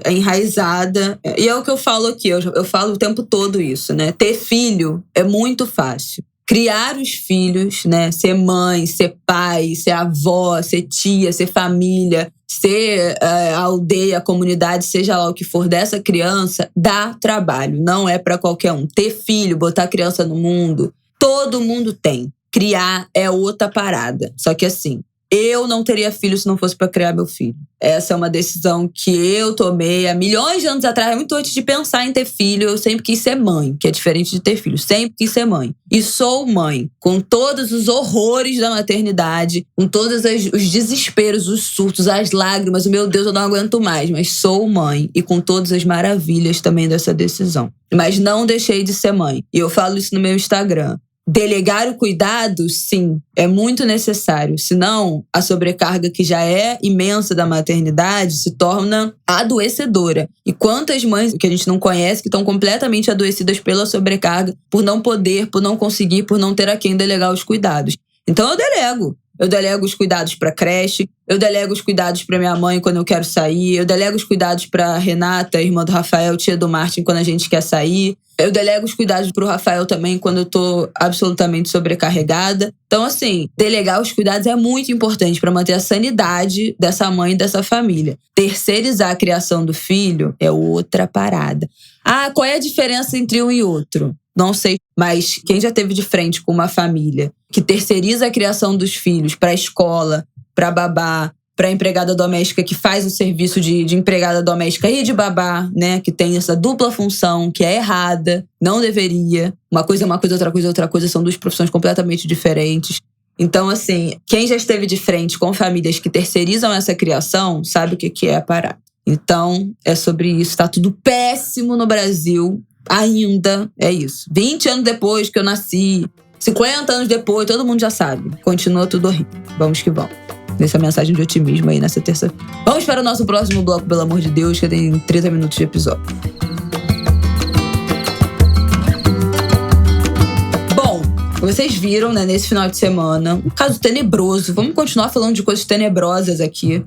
É enraizada. E é o que eu falo aqui, eu falo o tempo todo isso, né? Ter filho é muito fácil. Criar os filhos, né? Ser mãe, ser pai, ser avó, ser tia, ser família, ser a aldeia, a comunidade, seja lá o que for dessa criança, dá trabalho. Não é pra qualquer um. Ter filho, botar a criança no mundo, todo mundo tem. Criar é outra parada. Só que assim, eu não teria filho se não fosse pra criar meu filho. Essa é uma decisão que eu tomei há milhões de anos atrás, muito antes de pensar em ter filho. Eu sempre quis ser mãe, que é diferente de ter filho. Sempre quis ser mãe. E sou mãe, com todos os horrores da maternidade, com todos os desesperos, os surtos, as lágrimas. Meu Deus, eu não aguento mais. Mas sou mãe e com todas as maravilhas também dessa decisão. Mas não deixei de ser mãe. E eu falo isso no meu Instagram. Delegar o cuidado, sim, é muito necessário. Senão, a sobrecarga que já é imensa da maternidade se torna adoecedora. E quantas mães que a gente não conhece que estão completamente adoecidas pela sobrecarga, por não poder, por não conseguir, por não ter a quem delegar os cuidados. Então eu delego. Eu delego os cuidados para creche, eu delego os cuidados para minha mãe quando eu quero sair, eu delego os cuidados para Renata, irmã do Rafael, tia do Martin, quando a gente quer sair. Eu delego os cuidados pro Rafael também quando eu tô absolutamente sobrecarregada. Então, assim, delegar os cuidados é muito importante para manter a sanidade dessa mãe e dessa família. Terceirizar a criação do filho é outra parada. Ah, qual é a diferença entre um e outro? Não sei, mas quem já teve de frente com uma família que terceiriza a criação dos filhos para a escola, para babá, para a empregada doméstica que faz o serviço de empregada doméstica e de babá, né? Que tem essa dupla função, que é errada, não deveria. Uma coisa é uma coisa, outra coisa são duas profissões completamente diferentes. Então, assim, quem já esteve de frente com famílias que terceirizam essa criação sabe o que é a parada. Então, é sobre isso. Tá tudo péssimo no Brasil. Ainda é isso. 20 anos depois que eu nasci, 50 anos depois, todo mundo já sabe. Continua tudo horrível. Vamos que vamos. Nessa mensagem de otimismo aí nessa terça-feira. Vamos para o nosso próximo bloco, pelo amor de Deus, que tem 30 minutos de episódio. Bom, vocês viram, né, nesse final de semana, um caso tenebroso. Vamos continuar falando de coisas tenebrosas aqui.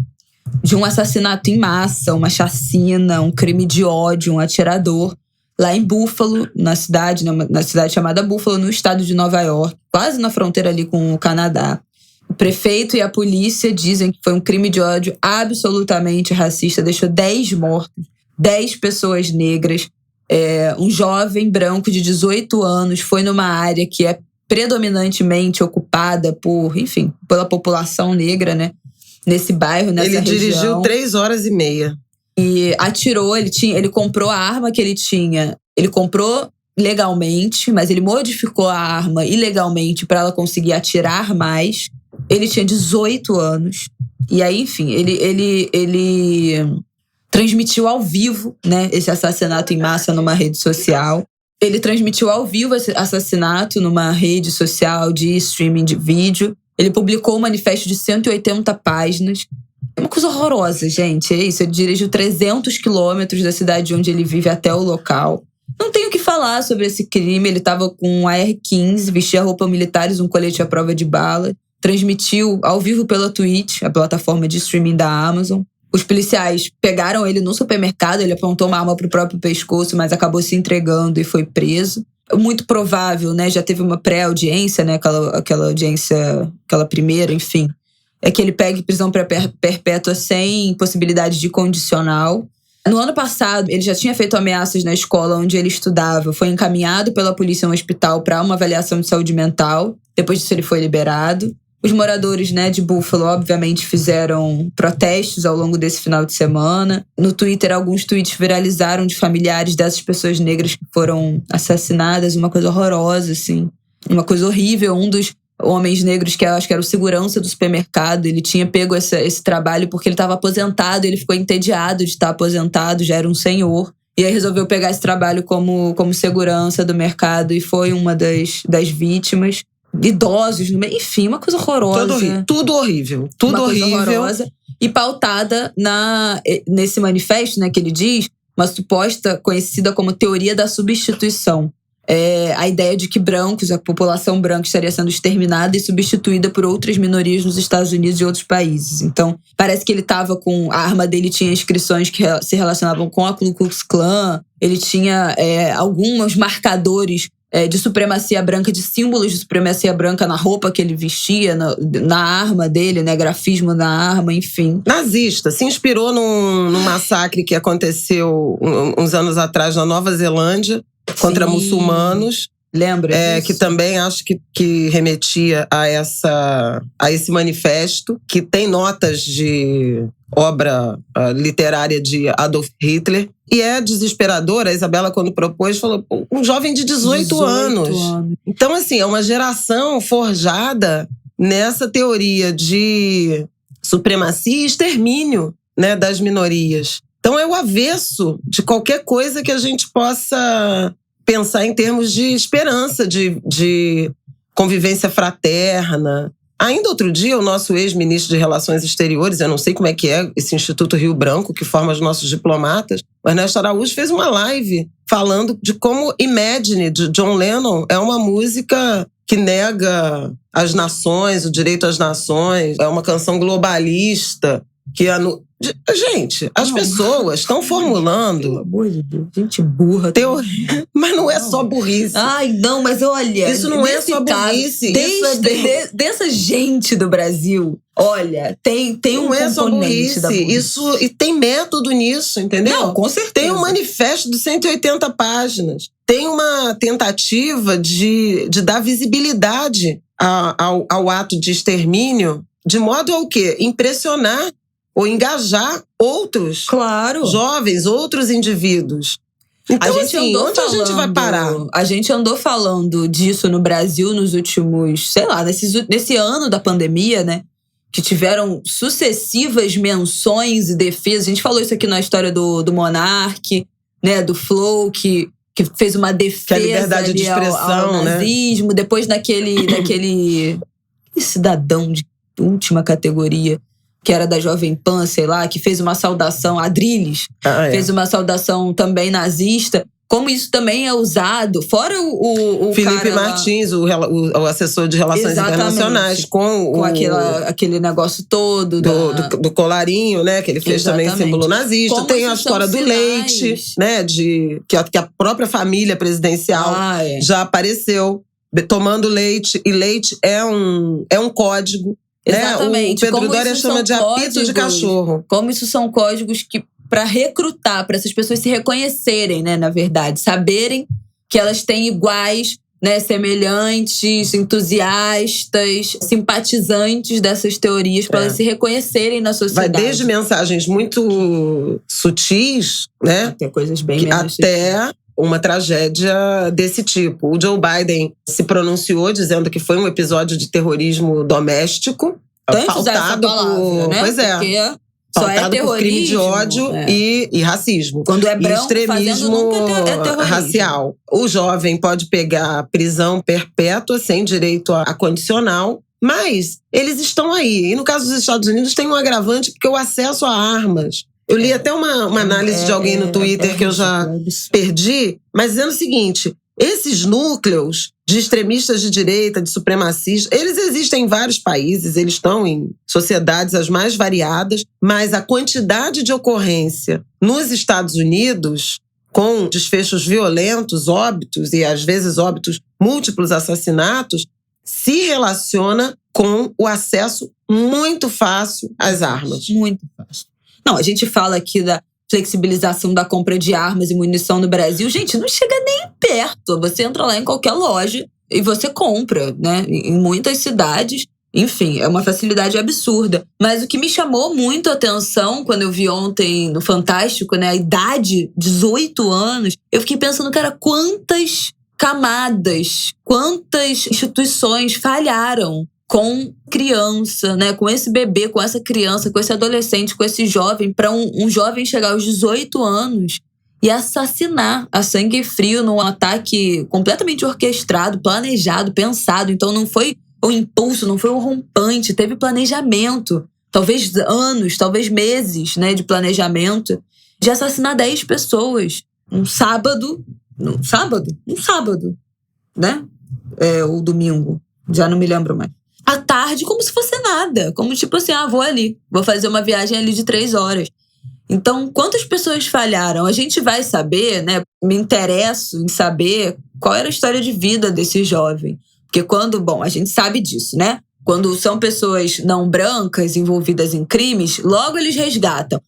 De um assassinato em massa, uma chacina, um crime de ódio, um atirador. Lá em Buffalo, na cidade chamada Buffalo, no estado de Nova York, quase na fronteira ali com o Canadá. O prefeito e a polícia dizem que foi um crime de ódio absolutamente racista, deixou 10 mortos, 10 pessoas negras. Um jovem branco de 18 anos foi numa área que é predominantemente ocupada por, enfim, pela população negra, né? Nesse bairro, nessa região. Ele dirigiu 3 horas e meia. E atirou, ele comprou a arma que ele tinha. Ele comprou legalmente, mas ele modificou a arma ilegalmente para ela conseguir atirar mais. Ele tinha 18 anos. E aí, enfim, ele transmitiu ao vivo, né, esse assassinato em massa numa rede social. Ele transmitiu ao vivo esse assassinato numa rede social de streaming de vídeo. Ele publicou um manifesto de 180 páginas. É uma coisa horrorosa, gente. É isso. Ele dirigiu 300 quilômetros da cidade onde ele vive até o local. Não tenho o que falar sobre esse crime. Ele estava com um AR-15, vestia roupa militares, um colete à prova de bala. Transmitiu ao vivo pela Twitch, a plataforma de streaming da Amazon. Os policiais pegaram ele no supermercado. Ele apontou uma arma pro próprio pescoço, mas acabou se entregando e foi preso. Muito provável, né? Já teve uma pré-audiência, né? Aquela audiência, aquela primeira, enfim. É que ele pegue prisão perpétua sem possibilidade de condicional. No ano passado, ele já tinha feito ameaças na escola onde ele estudava. Foi encaminhado pela polícia a um hospital para uma avaliação de saúde mental. Depois disso, ele foi liberado. Os moradores, né, de Buffalo, obviamente, fizeram protestos ao longo desse final de semana. No Twitter, alguns tweets viralizaram de familiares dessas pessoas negras que foram assassinadas. Uma coisa horrorosa, assim. Uma coisa horrível. Um dos homens negros, que eu acho que era o segurança do supermercado, ele tinha pego esse trabalho porque ele estava aposentado. Ele ficou entediado de estar aposentado, já era um senhor. E aí resolveu pegar esse trabalho como segurança do mercado e foi uma das vítimas. Idosos, enfim, uma coisa horrorosa. Tudo horrível. Tudo horrível. Horrorosa. E pautada nesse manifesto, né, que ele diz, uma suposta conhecida como teoria da substituição. a ideia de que a população branca estaria sendo exterminada e substituída por outras minorias nos Estados Unidos e outros países. Então, parece que ele estava com... A arma dele tinha inscrições que se relacionavam com a Ku Klux Klan. Ele tinha alguns marcadores de supremacia branca, de símbolos de supremacia branca na roupa que ele vestia, na arma dele, né? Grafismo na arma, enfim. Nazista. Se inspirou num massacre que aconteceu uns anos atrás na Nova Zelândia, contra muçulmanos. Lembra disso? Que também acho que remetia a esse manifesto, que tem notas de obra literária de Adolf Hitler. E é desesperador, a Isabela, quando propôs, falou, um jovem de 18 anos. Então, assim, é uma geração forjada nessa teoria de supremacia e extermínio, né, das minorias. Então, é o avesso de qualquer coisa que a gente possa pensar em termos de esperança, de convivência fraterna. Ainda outro dia, o nosso ex-ministro de Relações Exteriores, eu não sei como é que é esse Instituto Rio Branco, que forma os nossos diplomatas, o Ernesto Araújo fez uma live falando de como Imagine, de John Lennon, é uma música que nega as nações, o direito às nações, é uma canção globalista, que gente, as pessoas estão formulando... Pelo amor de Deus, gente burra. Mas não é só burrice. Ai, não, mas olha... Isso não é só burrice. Dessa gente do Brasil, olha, tem um componente da burrice. Isso, e tem método nisso, entendeu? Não, com certeza. Tem um manifesto de 180 páginas. Tem uma tentativa de dar visibilidade ao ato de extermínio, de modo ao quê? Impressionar ou engajar outros jovens, outros indivíduos. Então, assim, onde a gente vai parar? A gente andou falando disso no Brasil nos últimos, sei lá, nesse ano da pandemia, né? Que tiveram sucessivas menções e defesas. A gente falou isso aqui na história do Monark, né? Do Flow, que fez uma defesa que a liberdade de expressão, ao nazismo. Né? Depois daquele cidadão de última categoria, que era da Jovem Pan, sei lá, que fez uma saudação, Adrilles, fez uma saudação também nazista. Como isso também é usado, fora o Felipe Martins, o assessor de relações internacionais, com aquele negócio todo do colarinho, né? Que ele fez também símbolo nazista. Como tem a história do leite, né? Que a própria família presidencial já apareceu tomando leite. E leite é um código. Exatamente. Né? O Pedro Doria chama de apito de cachorro. Como isso são códigos que, para recrutar, para essas pessoas se reconhecerem, né, na verdade, saberem que elas têm iguais, né, semelhantes, entusiastas, simpatizantes dessas teorias, para elas se reconhecerem na sociedade. Vai desde mensagens muito sutis, né, até coisas bem menos até uma tragédia desse tipo. O Joe Biden se pronunciou dizendo que foi um episódio de terrorismo doméstico. Tanto usar essa palavra, né? Pois é. Porque só é terrorismo, por crime de ódio e racismo. Quando é branco, e extremismo é terrorismo racial. O jovem pode pegar prisão perpétua sem direito a condicional, mas eles estão aí. E no caso dos Estados Unidos tem um agravante, porque o acesso a armas... Eu li até uma análise de alguém no Twitter que eu já perdi, mas dizendo o seguinte, esses núcleos de extremistas de direita, de supremacistas, eles existem em vários países, eles estão em sociedades as mais variadas, mas a quantidade de ocorrência nos Estados Unidos, com desfechos violentos, óbitos e às vezes óbitos múltiplos, assassinatos, se relaciona com o acesso muito fácil às armas. Muito fácil. Não, a gente fala aqui da flexibilização da compra de armas e munição no Brasil. Gente, não chega nem perto. Você entra lá em qualquer loja e você compra, né? Em muitas cidades. Enfim, é uma facilidade absurda. Mas o que me chamou muito a atenção quando eu vi ontem no Fantástico, né? A idade, 18 anos. Eu fiquei pensando, cara, quantas camadas, quantas instituições falharam com criança, né? Com esse bebê, com essa criança, com esse adolescente, com esse jovem, para um jovem chegar aos 18 anos e assassinar a sangue frio num ataque completamente orquestrado, planejado, pensado. Então não foi o impulso, não foi o rompante, teve planejamento. Talvez anos, talvez meses, né, de planejamento, de assassinar 10 pessoas. Um sábado, no sábado, né? Ou domingo, já não me lembro mais. À tarde, como se fosse nada. Como tipo assim, vou ali. Vou fazer uma viagem ali de 3 horas. Então, quantas pessoas falharam? A gente vai saber, né? Me interesso em saber qual era a história de vida desse jovem. Porque a gente sabe disso, né? Quando são pessoas não brancas envolvidas em crimes, logo eles resgatam.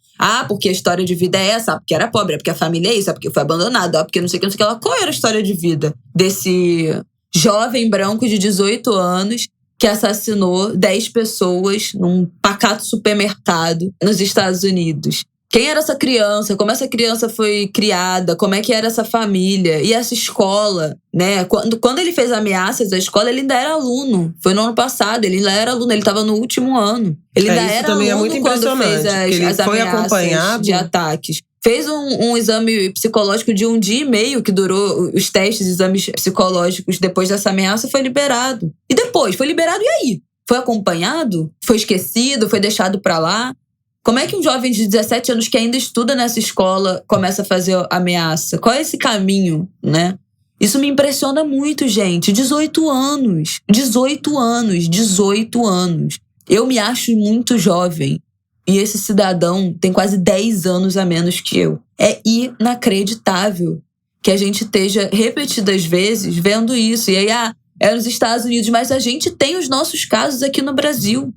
Porque a história de vida é essa, porque era pobre, porque a família é isso, porque foi abandonado, porque não sei o que, não sei o que. Qual era a história de vida desse jovem branco de 18 anos que assassinou 10 pessoas num pacato supermercado nos Estados Unidos? Quem era essa criança? Como essa criança foi criada? Como é que era essa família? E essa escola, né? Quando ele fez ameaças à escola, ele ainda era aluno. Foi no ano passado, ele ainda era aluno. Ele estava no último ano. Ele ainda era aluno muito quando fez as ameaças de ataques. Fez um exame psicológico de 1 dia e meio, que durou os testes, exames psicológicos depois dessa ameaça, foi liberado. E depois, foi liberado e aí? Foi acompanhado? Foi esquecido? Foi deixado pra lá? Como é que um jovem de 17 anos que ainda estuda nessa escola começa a fazer ameaça? Qual é esse caminho, né? Isso me impressiona muito, gente. 18 anos. 18 anos. 18 anos. Eu me acho muito jovem. E esse cidadão tem quase 10 anos a menos que eu. É inacreditável que a gente esteja repetidas vezes vendo isso. E aí, é nos Estados Unidos, mas a gente tem os nossos casos aqui no Brasil.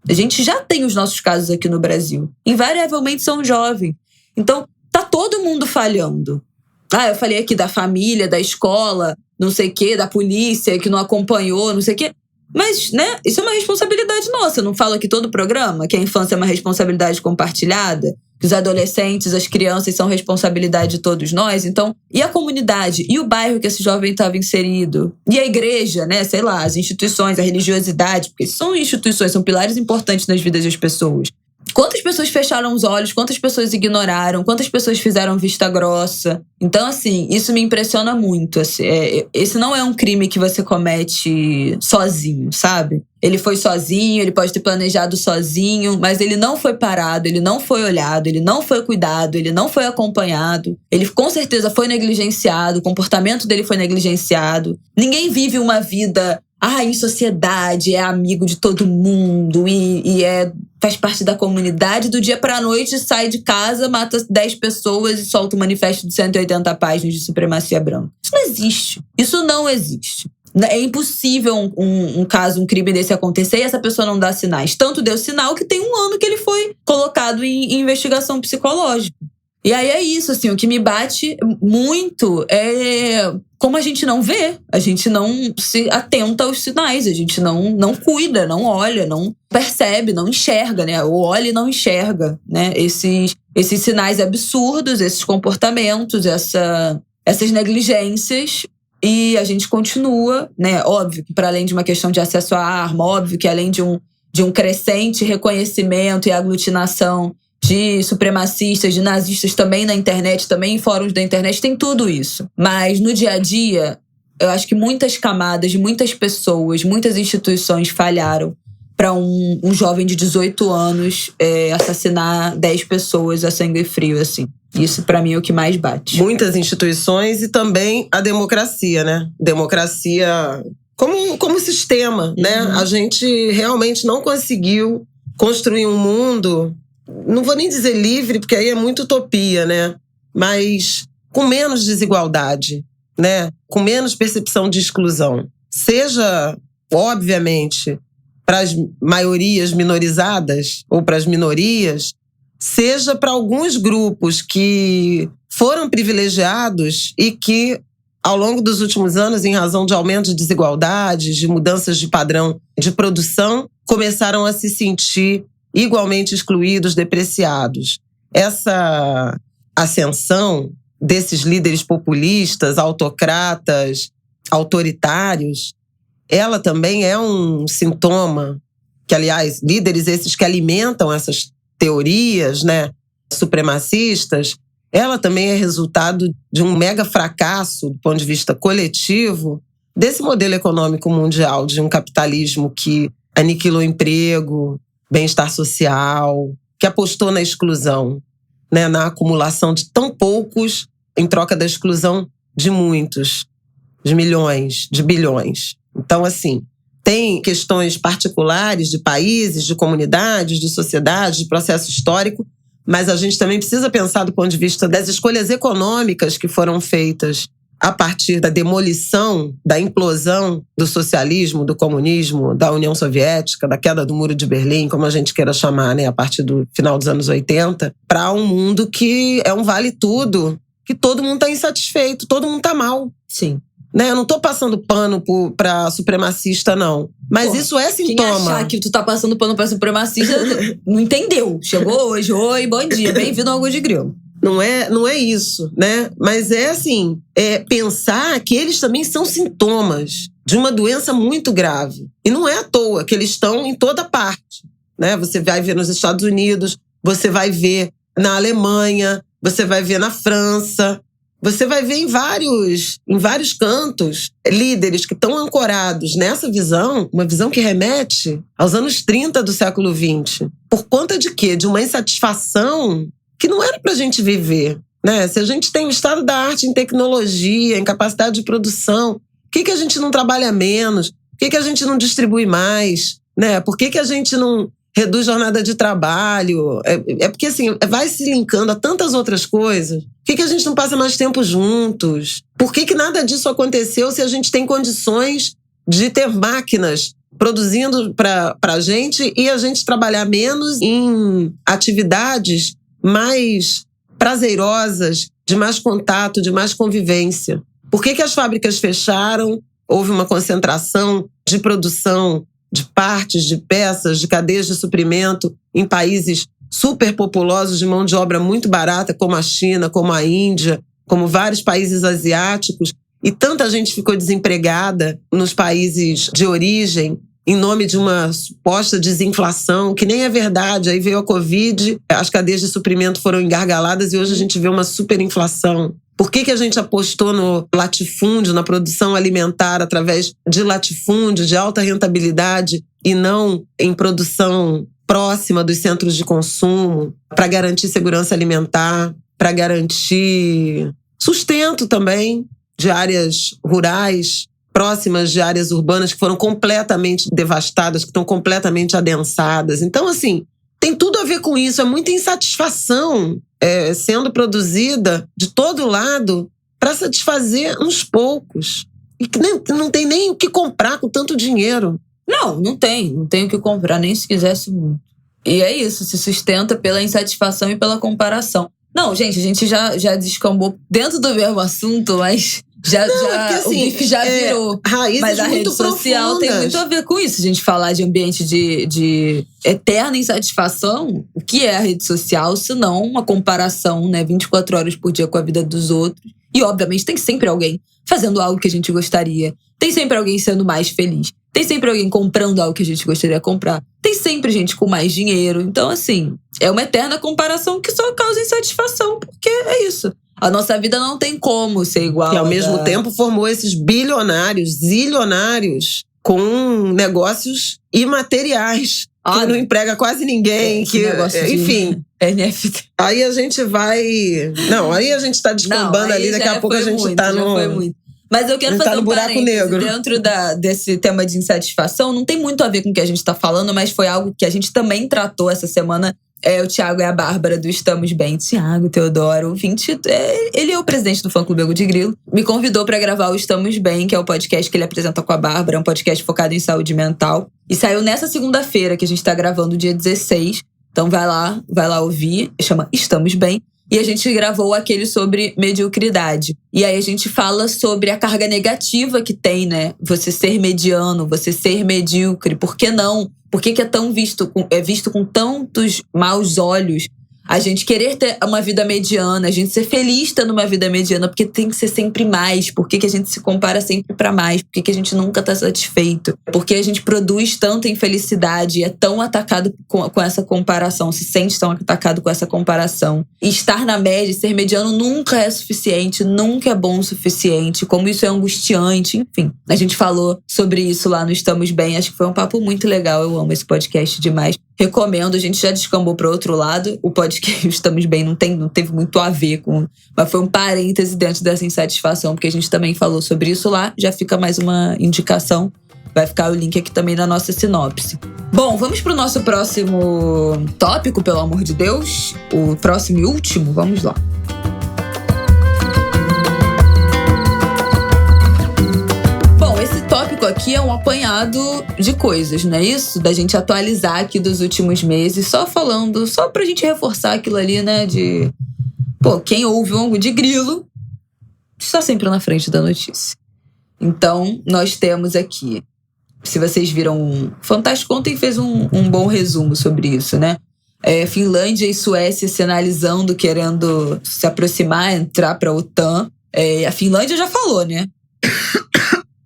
A gente já tem os nossos casos aqui no Brasil. Invariavelmente são jovens. Então, tá todo mundo falhando. Eu falei aqui da família, da escola, não sei o quê, da polícia que não acompanhou, não sei o quê. Mas, né, isso é uma responsabilidade nossa. Eu não falo aqui todo o programa que a infância é uma responsabilidade compartilhada, que os adolescentes, as crianças são responsabilidade de todos nós. Então, e a comunidade? E o bairro que esse jovem estava inserido? E a igreja, né? Sei lá, as instituições, a religiosidade. Porque são instituições, são pilares importantes nas vidas das pessoas. Quantas pessoas fecharam os olhos? Quantas pessoas ignoraram? Quantas pessoas fizeram vista grossa? Então, assim, isso me impressiona muito. Assim, esse não é um crime que você comete sozinho, sabe? Ele foi sozinho, ele pode ter planejado sozinho, mas ele não foi parado, ele não foi olhado, ele não foi cuidado, ele não foi acompanhado. Ele com certeza foi negligenciado, o comportamento dele foi negligenciado. Ninguém vive uma vida em sociedade, é amigo de todo mundo e faz parte da comunidade. Do dia pra noite, sai de casa, mata 10 pessoas e solta um manifesto de 180 páginas de supremacia branca. Isso não existe. Isso não existe. É impossível um crime desse acontecer e essa pessoa não dá sinais. Tanto deu sinal que tem 1 ano que ele foi colocado em investigação psicológica. E aí é isso, assim, o que me bate muito é como a gente não vê, a gente não se atenta aos sinais, a gente não cuida, não olha, não percebe, não enxerga, né? Ou olha e não enxerga, né? Esses sinais absurdos, esses comportamentos, essas negligências. E a gente continua, né? Óbvio que para além de uma questão de acesso à arma, óbvio que além de um crescente reconhecimento e aglutinação de supremacistas, de nazistas também na internet, também em fóruns da internet, tem tudo isso. Mas no dia a dia, eu acho que muitas camadas, muitas pessoas, muitas instituições falharam para um jovem de 18 anos assassinar 10 pessoas a sangue frio, assim. Isso, para mim, é o que mais bate. Muitas instituições e também a democracia, né? Democracia como sistema, né? A gente realmente não conseguiu construir um mundo, não vou nem dizer livre, porque aí é muito utopia, né? Mas com menos desigualdade, né? Com menos percepção de exclusão. Seja, obviamente, para as maiorias minorizadas ou para as minorias, seja para alguns grupos que foram privilegiados e que, ao longo dos últimos anos, em razão de aumento de desigualdades, de mudanças de padrão de produção, começaram a se sentir igualmente excluídos, depreciados. Essa ascensão desses líderes populistas, autocratas, autoritários, ela também é um sintoma que, aliás, líderes esses que alimentam essas teorias, né, supremacistas, ela também é resultado de um mega fracasso do ponto de vista coletivo desse modelo econômico mundial, de um capitalismo que aniquilou emprego, bem-estar social, que apostou na exclusão, né, na acumulação de tão poucos em troca da exclusão de muitos, de milhões, de bilhões. Então, assim, tem questões particulares de países, de comunidades, de sociedades, de processo histórico, mas a gente também precisa pensar do ponto de vista das escolhas econômicas que foram feitas a partir da demolição, da implosão do socialismo, do comunismo, da União Soviética, da queda do Muro de Berlim, como a gente queira chamar, né, a partir do final dos anos 80, para um mundo que é um vale-tudo, que todo mundo está insatisfeito, todo mundo está mal. Sim. Né? Eu não tô passando pano pra supremacista, não. Mas isso é sintoma. Quem achar que tu tá passando pano pra supremacista não entendeu. Chegou hoje, oi, bom dia, bem-vindo ao Angu de Grilo. Não é isso, né? Mas é assim, pensar que eles também são sintomas de uma doença muito grave. E não é à toa que eles estão em toda parte, né? Você vai ver nos Estados Unidos, você vai ver na Alemanha, você vai ver na França, você vai ver em vários cantos líderes que estão ancorados nessa visão, uma visão que remete aos anos 30 do século XX. Por conta de quê? De uma insatisfação que não era pra gente viver, né? Se a gente tem o estado da arte em tecnologia, em capacidade de produção, por que a gente não trabalha menos? Por que a gente não distribui mais? Né? Por que a gente não reduz jornada de trabalho? É porque, assim, vai se linkando a tantas outras coisas. Por que a gente não passa mais tempo juntos? Por que nada disso aconteceu se a gente tem condições de ter máquinas produzindo pra gente e a gente trabalhar menos em atividades mais prazerosas, de mais contato, de mais convivência? Por que as fábricas fecharam? Houve uma concentração de produção de partes, de peças, de cadeias de suprimento em países superpopulosos de mão de obra muito barata, como a China, como a Índia, como vários países asiáticos. E tanta gente ficou desempregada nos países de origem em nome de uma suposta desinflação, que nem é verdade. Aí veio a Covid, as cadeias de suprimento foram engargaladas e hoje a gente vê uma superinflação. Por que a gente apostou no latifúndio, na produção alimentar através de latifúndio, de alta rentabilidade, e não em produção próxima dos centros de consumo, para garantir segurança alimentar, para garantir sustento também de áreas rurais, próximas de áreas urbanas que foram completamente devastadas, que estão completamente adensadas. Então, assim, tem tudo a ver com isso. É muita insatisfação sendo produzida de todo lado para satisfazer uns poucos. E que não tem nem o que comprar com tanto dinheiro. Não tem o que comprar, nem se quisesse muito. E é isso, se sustenta pela insatisfação e pela comparação. Não, gente, a gente já descambou dentro do mesmo assunto, mas o bife já virou. Mas a rede social tem muito a ver com isso. A gente falar de ambiente de eterna insatisfação, o que é a rede social, se não uma comparação, né, 24 horas por dia com a vida dos outros. E, obviamente, tem sempre alguém fazendo algo que a gente gostaria. Tem sempre alguém sendo mais feliz. Tem sempre alguém comprando algo que a gente gostaria de comprar. Tem sempre gente com mais dinheiro. Então, assim, é uma eterna comparação que só causa insatisfação, porque é isso. A nossa vida não tem como ser igual. E, ao mesmo tempo, formou esses bilionários, zilionários, com negócios imateriais. Que não emprega quase ninguém. Enfim. NFT. Aí a gente vai... Não, aí a gente tá descambando ali. Daqui a pouco a gente tá no... Foi muito. Mas eu quero fazer um buraco negro. Dentro desse tema de insatisfação, não tem muito a ver com o que a gente tá falando, mas foi algo que a gente também tratou essa semana. O Thiago e a Bárbara do Estamos Bem. Thiago Teodoro, ouvinte, ele é o presidente do fã-clube Angu de Grilo. Me convidou pra gravar o Estamos Bem, que é o podcast que ele apresenta com a Bárbara. É um podcast focado em saúde mental. E saiu nessa segunda-feira, que a gente tá gravando, dia 16. Então vai lá ouvir. Chama Estamos Bem. E a gente gravou aquele sobre mediocridade. E aí a gente fala sobre a carga negativa que tem, né? Você ser mediano, você ser medíocre. Por que não? Por que é visto com tantos maus olhos a gente querer ter uma vida mediana, a gente ser feliz tendo uma vida mediana, porque tem que ser sempre mais. Por que a gente se compara sempre pra mais? Por que a gente nunca tá satisfeito? Porque a gente produz tanta infelicidade e é tão atacado com essa comparação, se sente tão atacado com essa comparação. E estar na média, ser mediano nunca é suficiente, nunca é bom o suficiente, como isso é angustiante, enfim. A gente falou sobre isso lá no Estamos Bem, acho que foi um papo muito legal, eu amo esse podcast demais. Recomendo, a gente já descambou para outro lado. O podcast Estamos Bem não teve muito a ver com... Mas foi um parêntese dentro dessa insatisfação, porque a gente também falou sobre isso lá. Já fica mais uma indicação. Vai ficar o link aqui também na nossa sinopse. Bom, vamos pro nosso próximo tópico, pelo amor de Deus. O próximo e último, vamos lá. Aqui é um apanhado de coisas, não é isso? Da gente atualizar aqui dos últimos meses, só pra gente reforçar aquilo ali, né? De, quem ouve o ângulo de grilo está sempre na frente da notícia. Então, nós temos aqui, se vocês viram, Fantástico ontem fez um bom resumo sobre isso, né? Finlândia e Suécia sinalizando, querendo se aproximar, entrar pra OTAN. A Finlândia já falou, né?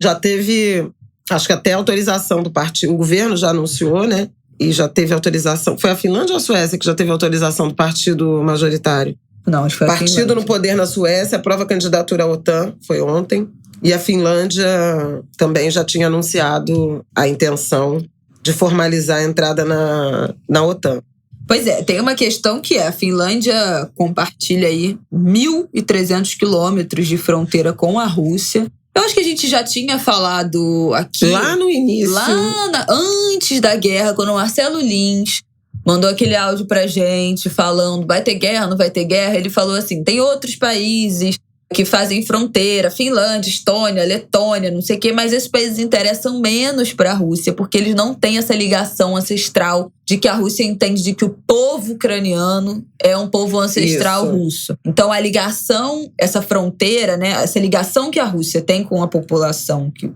Já teve, acho que até autorização do partido. O governo já anunciou, né? E já teve autorização. Foi a Finlândia ou a Suécia que já teve autorização do partido majoritário? Não, acho que foi a Finlândia. Partido no poder na Suécia, aprova a candidatura à OTAN, foi ontem. E a Finlândia também já tinha anunciado a intenção de formalizar a entrada na OTAN. Pois é, tem uma questão que a Finlândia compartilha aí 1.300 quilômetros de fronteira com a Rússia. Eu acho que a gente já tinha falado aqui... Lá no início. Antes da guerra, quando o Marcelo Lins mandou aquele áudio pra gente falando vai ter guerra, não vai ter guerra. Ele falou assim, tem outros países que fazem fronteira, Finlândia, Estônia, Letônia, não sei o quê, mas esses países interessam menos pra Rússia, porque eles não têm essa ligação ancestral de que a Rússia entende de que o povo ucraniano é um povo ancestral russo. Então a ligação, essa fronteira, né, essa ligação que a Rússia tem com a população, que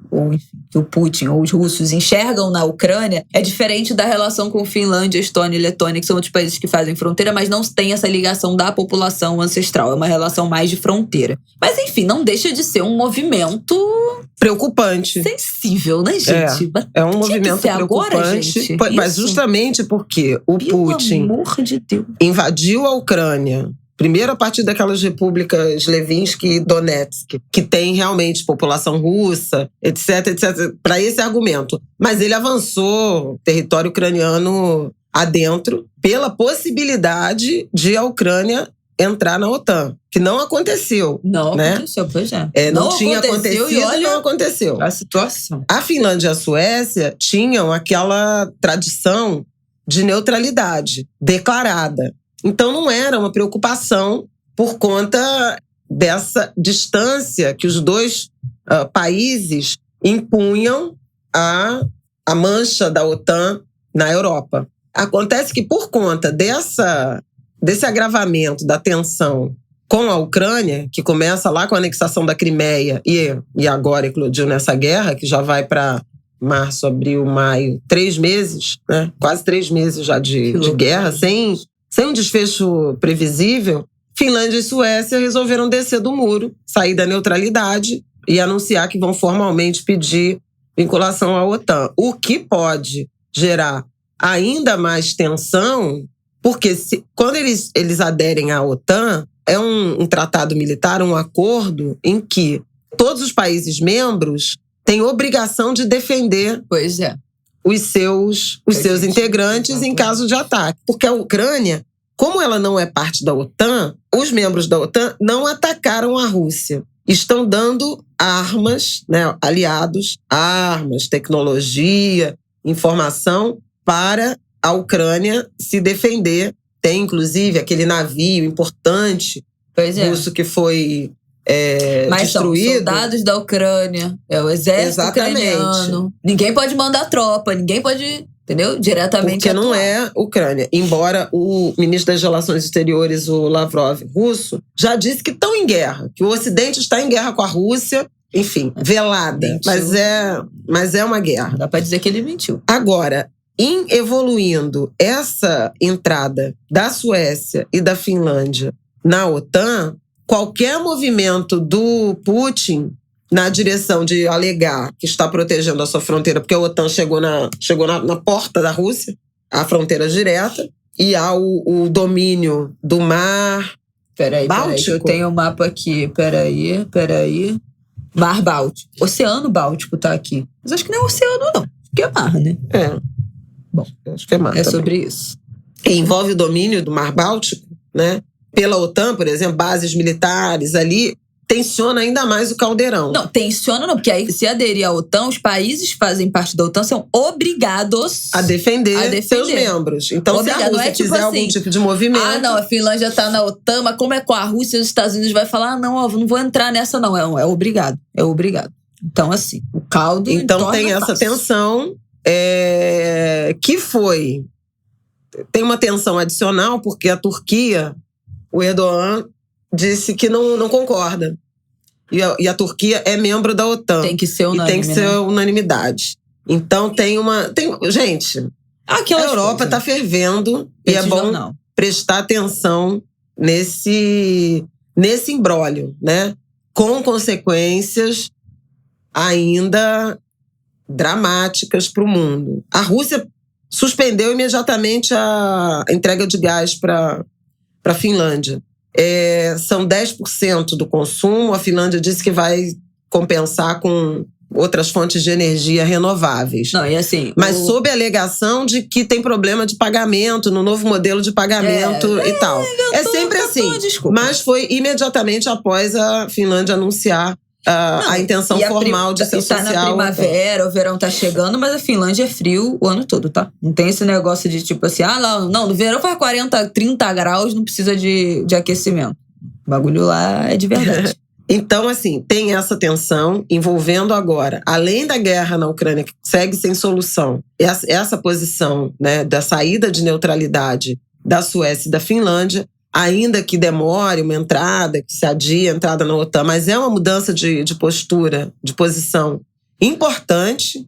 o Putin ou os russos enxergam na Ucrânia, é diferente da relação com Finlândia, Estônia e Letônia, que são outros países que fazem fronteira, mas não tem essa ligação da população ancestral. É uma relação mais de fronteira. Mas enfim, não deixa de ser um movimento... preocupante. Sensível, né, gente? É um movimento preocupante. Agora, gente, mas justamente porque o Putin, pelo amor de Deus, invadiu a Ucrânia, primeiro a partir daquelas repúblicas Levinsky e Donetsk, que tem realmente população russa, etc, para esse argumento. Mas ele avançou território ucraniano adentro pela possibilidade de a Ucrânia entrar na OTAN, que não aconteceu. Não aconteceu, pois é. Não tinha acontecido e olha, não aconteceu. A situação. A Finlândia e a Suécia tinham aquela tradição de neutralidade declarada. Então não era uma preocupação por conta dessa distância que os dois países impunham à mancha da OTAN na Europa. Acontece que por conta desse agravamento da tensão com a Ucrânia, que começa lá com a anexação da Crimeia e agora eclodiu nessa guerra, que já vai para março, abril, maio, 3 meses, né? Quase 3 meses já de guerra, sem um desfecho previsível, Finlândia e Suécia resolveram descer do muro, sair da neutralidade e anunciar que vão formalmente pedir vinculação à OTAN. O que pode gerar ainda mais tensão, porque quando eles aderem à OTAN, é um tratado militar, um acordo em que todos os países membros têm obrigação de defender os seus integrantes em caso de ataque. Porque a Ucrânia, como ela não é parte da OTAN, os membros da OTAN não atacaram a Rússia. Estão dando armas, né, aliados, armas, tecnologia, informação para a Ucrânia se defender. Tem, inclusive, aquele navio importante russo que foi mas destruído. São soldados da Ucrânia, é o exército ucraniano. Ninguém pode mandar tropa, ninguém pode, entendeu? Diretamente porque atuar. Não é Ucrânia. Embora o ministro das Relações Exteriores, o Lavrov, russo, já disse que estão em guerra, que o Ocidente está em guerra com a Rússia, enfim, velada. Mas é uma guerra. Dá para dizer que ele mentiu. Agora, em evoluindo essa entrada da Suécia e da Finlândia na OTAN, qualquer movimento do Putin na direção de alegar que está protegendo a sua fronteira, porque a OTAN chegou na porta da Rússia, a fronteira direta, e há o domínio do mar Báltico. Eu tenho um mapa aqui. Peraí. Mar Báltico. Oceano Báltico tá aqui. Mas acho que não é oceano, não. Porque é mar, né? Bom, acho que é mar. É sobre isso. E envolve o domínio do Mar Báltico, né? Pela OTAN, por exemplo, bases militares ali, tensiona ainda mais o caldeirão. Não, tensiona não, porque aí se aderir à OTAN, os países que fazem parte da OTAN são obrigados a defender seus membros. Então, se a Rússia fizer algum tipo de movimento... Ah, não, a Finlândia tá na OTAN, mas como é com a Rússia e os Estados Unidos vai falar, não, ó, não vou entrar nessa não, é obrigado, é obrigado. Então, assim, o caldo então tem essa fácil. tensão que foi... Tem uma tensão adicional, porque a Turquia, o Erdogan, disse que não concorda. E a Turquia é membro da OTAN. Tem que ser unânime. E tem que ser unanimidade. Então tem uma... gente, a Europa está fervendo e é bom prestar atenção nesse imbróglio, né? Com consequências ainda dramáticas para o mundo. A Rússia suspendeu imediatamente a entrega de gás para a Finlândia. São 10% do consumo. A Finlândia disse que vai compensar com outras fontes de energia renováveis. Não, e assim, mas sob a alegação de que tem problema de pagamento, no novo modelo de pagamento e tal. Sempre assim. Mas foi imediatamente após a Finlândia anunciar a intenção formal de ser social. Tá na primavera, o verão tá chegando, mas a Finlândia é frio o ano todo, tá? Não tem esse negócio de tipo assim, não, no verão faz 40, 30 graus, não precisa de aquecimento. O bagulho lá é de verdade. Então, assim, tem essa tensão envolvendo agora, além da guerra na Ucrânia, que segue sem solução, essa posição, né, da saída de neutralidade da Suécia e da Finlândia, ainda que demore uma entrada, que se adie a entrada na OTAN, mas é uma mudança de postura, de posição importante,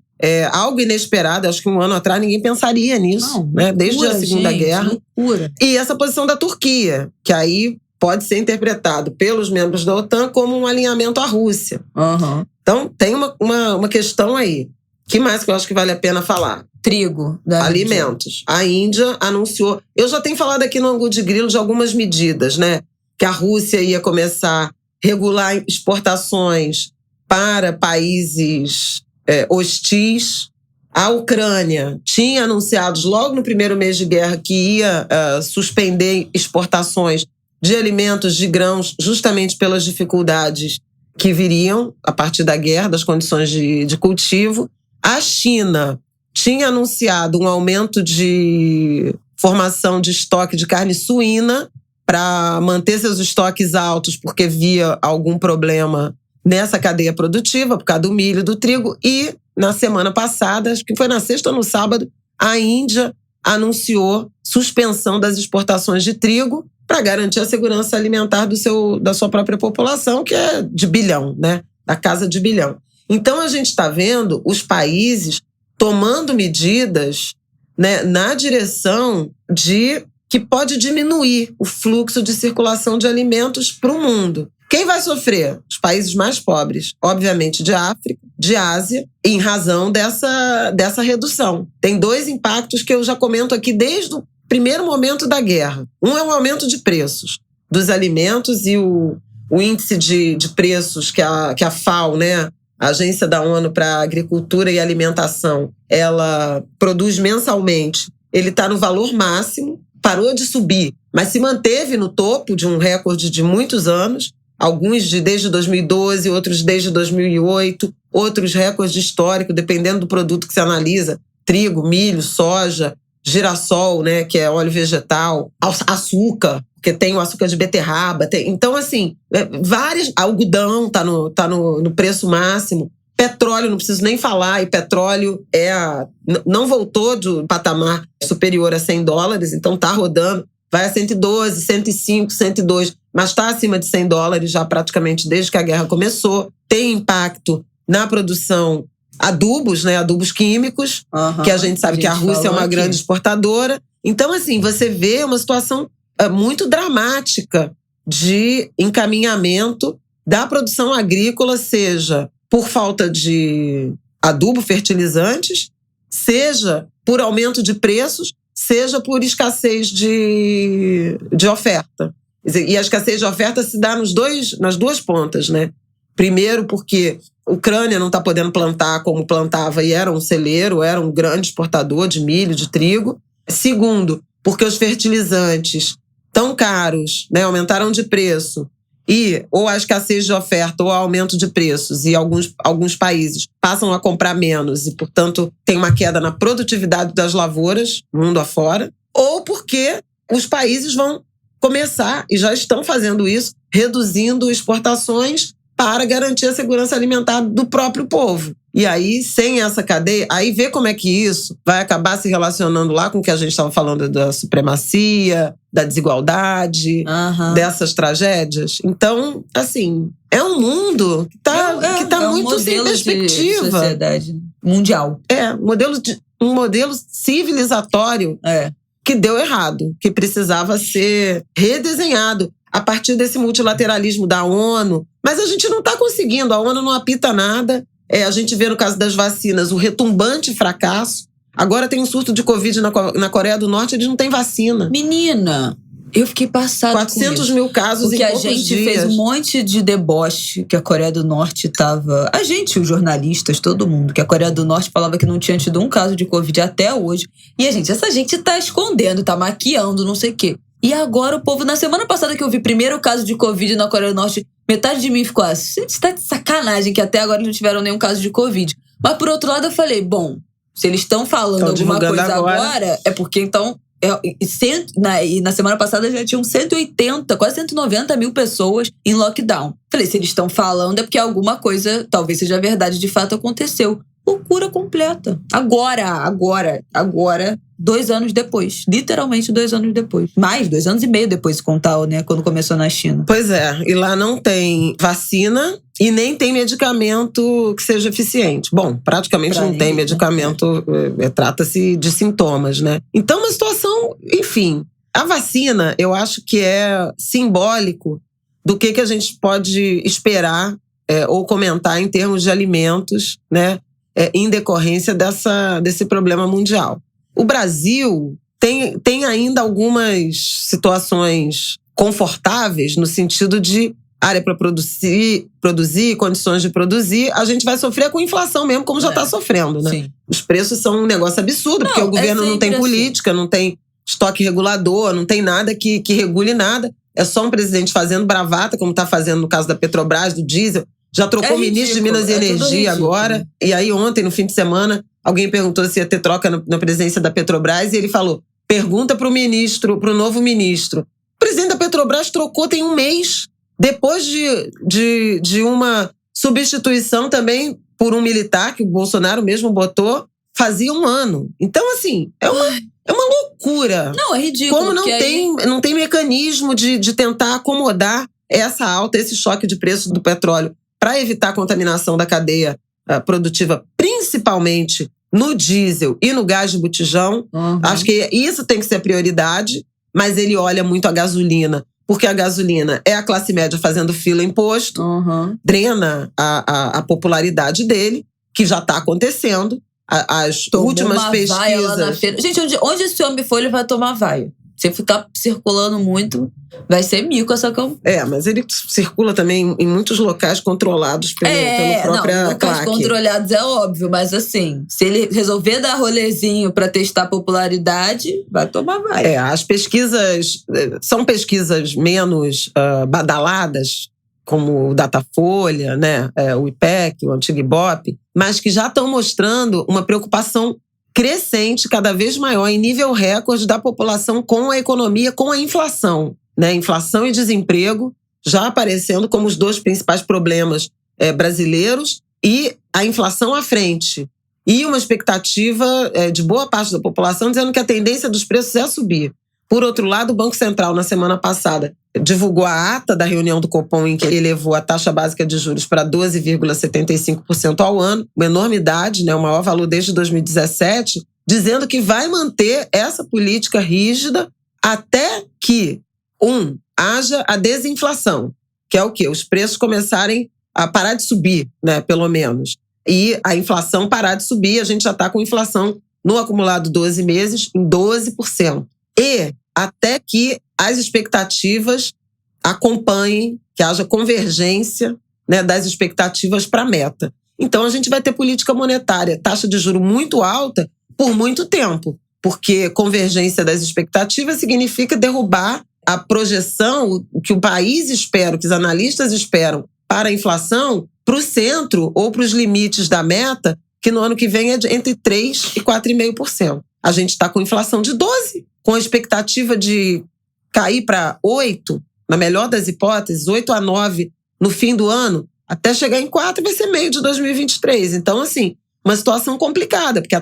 algo inesperado. Acho que um ano atrás ninguém pensaria nisso, né? Desde a Segunda Guerra. Loucura. E essa posição da Turquia, que aí pode ser interpretado pelos membros da OTAN como um alinhamento à Rússia. Uhum. Então, tem uma questão aí. O que mais que eu acho que vale a pena falar? Trigo. Alimentos. A Índia anunciou... Eu já tenho falado aqui no Angu de Grilo de algumas medidas, né? Que a Rússia ia começar a regular exportações para países hostis. A Ucrânia tinha anunciado logo no primeiro mês de guerra que ia suspender exportações de alimentos, de grãos, justamente pelas dificuldades que viriam a partir da guerra, das condições de cultivo. A China tinha anunciado um aumento de formação de estoque de carne suína para manter seus estoques altos, porque via algum problema nessa cadeia produtiva, por causa do milho e do trigo. E na semana passada, acho que foi na sexta ou no sábado, a Índia anunciou suspensão das exportações de trigo para garantir a segurança alimentar da sua própria população, que é de bilhão, né? Da casa de bilhão. Então, a gente está vendo os países tomando medidas, né, na direção de que pode diminuir o fluxo de circulação de alimentos para o mundo. Quem vai sofrer? Os países mais pobres, obviamente de África, de Ásia, em razão dessa redução. Tem dois impactos que eu já comento aqui desde o primeiro momento da guerra. Um é o aumento de preços dos alimentos e o índice de preços que a FAO, né, a Agência da ONU para Agricultura e Alimentação, ela produz mensalmente. Ele está no valor máximo, parou de subir, mas se manteve no topo de um recorde de muitos anos, alguns desde 2012, outros desde 2008, outros recordes históricos, dependendo do produto que se analisa, trigo, milho, soja, girassol, né, que é óleo vegetal, açúcar, porque tem o açúcar de beterraba. Então, assim, algodão tá no preço máximo. Petróleo, não preciso nem falar, e petróleo não voltou do patamar superior a $100, então tá rodando, vai a 112, 105, 102, mas está acima de $100 já praticamente desde que a guerra começou. Tem impacto na produção adubos, né, adubos químicos, que a gente sabe que a Rússia é uma grande exportadora. Então, assim, você vê uma situação muito dramática de encaminhamento da produção agrícola, seja por falta de adubo, fertilizantes, seja por aumento de preços, seja por escassez de oferta. E a escassez de oferta se dá nas duas pontas, né? Primeiro porque a Ucrânia não está podendo plantar como plantava e era um celeiro, era um grande exportador de milho, de trigo. Segundo, porque os fertilizantes tão caros, né, aumentaram de preço e ou a escassez de oferta ou o aumento de preços e alguns países passam a comprar menos e, portanto, tem uma queda na produtividade das lavouras, mundo afora, ou porque os países vão começar, e já estão fazendo isso, reduzindo exportações para garantir a segurança alimentar do próprio povo. E aí, sem essa cadeia, aí vê como é que isso vai acabar se relacionando lá com o que a gente estava falando da supremacia, da desigualdade, dessas tragédias. Então, assim, é um mundo que tá muito sem perspectiva. De sociedade mundial. Um modelo civilizatório que deu errado, que precisava ser redesenhado a partir desse multilateralismo da ONU. Mas a gente não está conseguindo, a ONU não apita nada. A gente vê no caso das vacinas o retumbante fracasso. Agora tem um surto de Covid na Coreia do Norte, eles não têm vacina. Menina, eu fiquei passada 400 mil casos em poucos dias. Porque a gente fez um monte de deboche que a Coreia do Norte estava... A gente, os jornalistas, todo mundo, que a Coreia do Norte falava que não tinha tido um caso de Covid até hoje. E essa gente tá escondendo, tá maquiando, não sei o quê. E agora o povo, na semana passada que eu vi primeiro caso de Covid na Coreia do Norte, metade de mim ficou assim, gente, tá de sacanagem que até agora não tiveram nenhum caso de Covid. Mas por outro lado eu falei, bom, se eles estão falando alguma coisa agora, é porque então... E na semana passada já tinham 180, quase 190 mil pessoas em lockdown. Falei, se eles estão falando é porque alguma coisa, talvez seja verdade, de fato aconteceu. Loucura completa. Agora, 2 anos depois. Literalmente 2 anos depois. Mais, 2 anos e meio depois, contar, né? Quando começou na China. Pois é. E lá não tem vacina e nem tem medicamento que seja eficiente. Bom, praticamente não tem medicamento. Trata-se de sintomas, né? Então, uma situação... Enfim, a vacina, eu acho que é simbólico do que a gente pode esperar ou comentar em termos de alimentos, né? Em decorrência desse problema mundial. O Brasil tem ainda algumas situações confortáveis no sentido de área para produzir, condições de produzir. A gente vai sofrer com inflação mesmo, como já está sofrendo, né? Sim. Os preços são um negócio absurdo, porque o governo não tem política, não tem estoque regulador, não tem nada que regule nada. É só um presidente fazendo bravata, como está fazendo no caso da Petrobras, do diesel. Já trocou ministro de Minas e Energia agora. E aí ontem, no fim de semana, alguém perguntou se ia ter troca na presidência da Petrobras e ele falou, pergunta pro novo ministro. O presidente da Petrobras trocou tem 1 mês, depois de uma substituição também por um militar, que o Bolsonaro mesmo botou, fazia 1 ano. Então, assim, é uma loucura. Não, é ridículo. Como não tem mecanismo de tentar acomodar essa alta, esse choque de preço do petróleo, para evitar a contaminação da cadeia produtiva, principalmente no diesel e no gás de botijão. Acho que isso tem que ser prioridade, mas ele olha muito a gasolina, porque a gasolina é a classe média fazendo fila em posto, drena a popularidade dele, que já está acontecendo. As últimas pesquisas... Vaia lá na feira. Gente, onde esse homem for, ele vai tomar vaia. Se ficar circulando muito, vai ser mico essa campanha. Mas ele circula também em muitos locais controlados pela própria locais claque. Controlados é óbvio, mas assim, se ele resolver dar rolezinho para testar popularidade, vai tomar vai. As pesquisas são pesquisas menos badaladas, como o Datafolha, né? O IPEC, o antigo Ibope, mas que já estão mostrando uma preocupação crescente, cada vez maior, em nível recorde da população com a economia, com a inflação. Né? Inflação e desemprego já aparecendo como os 2 principais problemas brasileiros e a inflação à frente. E uma expectativa de boa parte da população dizendo que a tendência dos preços é subir. Por outro lado, o Banco Central, na semana passada, divulgou a ata da reunião do Copom em que ele elevou a taxa básica de juros para 12,75% ao ano, uma enormidade, né, o maior valor desde 2017, dizendo que vai manter essa política rígida até que, haja a desinflação, que é o quê? Os preços começarem a parar de subir, né, pelo menos. E a inflação parar de subir, a gente já está com inflação no acumulado 12 meses em 12%. E até que as expectativas acompanhem, que haja convergência né, das expectativas para a meta. Então, a gente vai ter política monetária, taxa de juros muito alta por muito tempo, porque convergência das expectativas significa derrubar a projeção, o que o país espera, o que os analistas esperam para a inflação, para o centro ou para os limites da meta, que no ano que vem é entre 3% e 4,5%. A gente está com inflação de 12%, com a expectativa de cair para 8%, na melhor das hipóteses, 8% a 9% no fim do ano, até chegar em 4% vai ser meio de 2023. Então, assim, uma situação complicada, porque a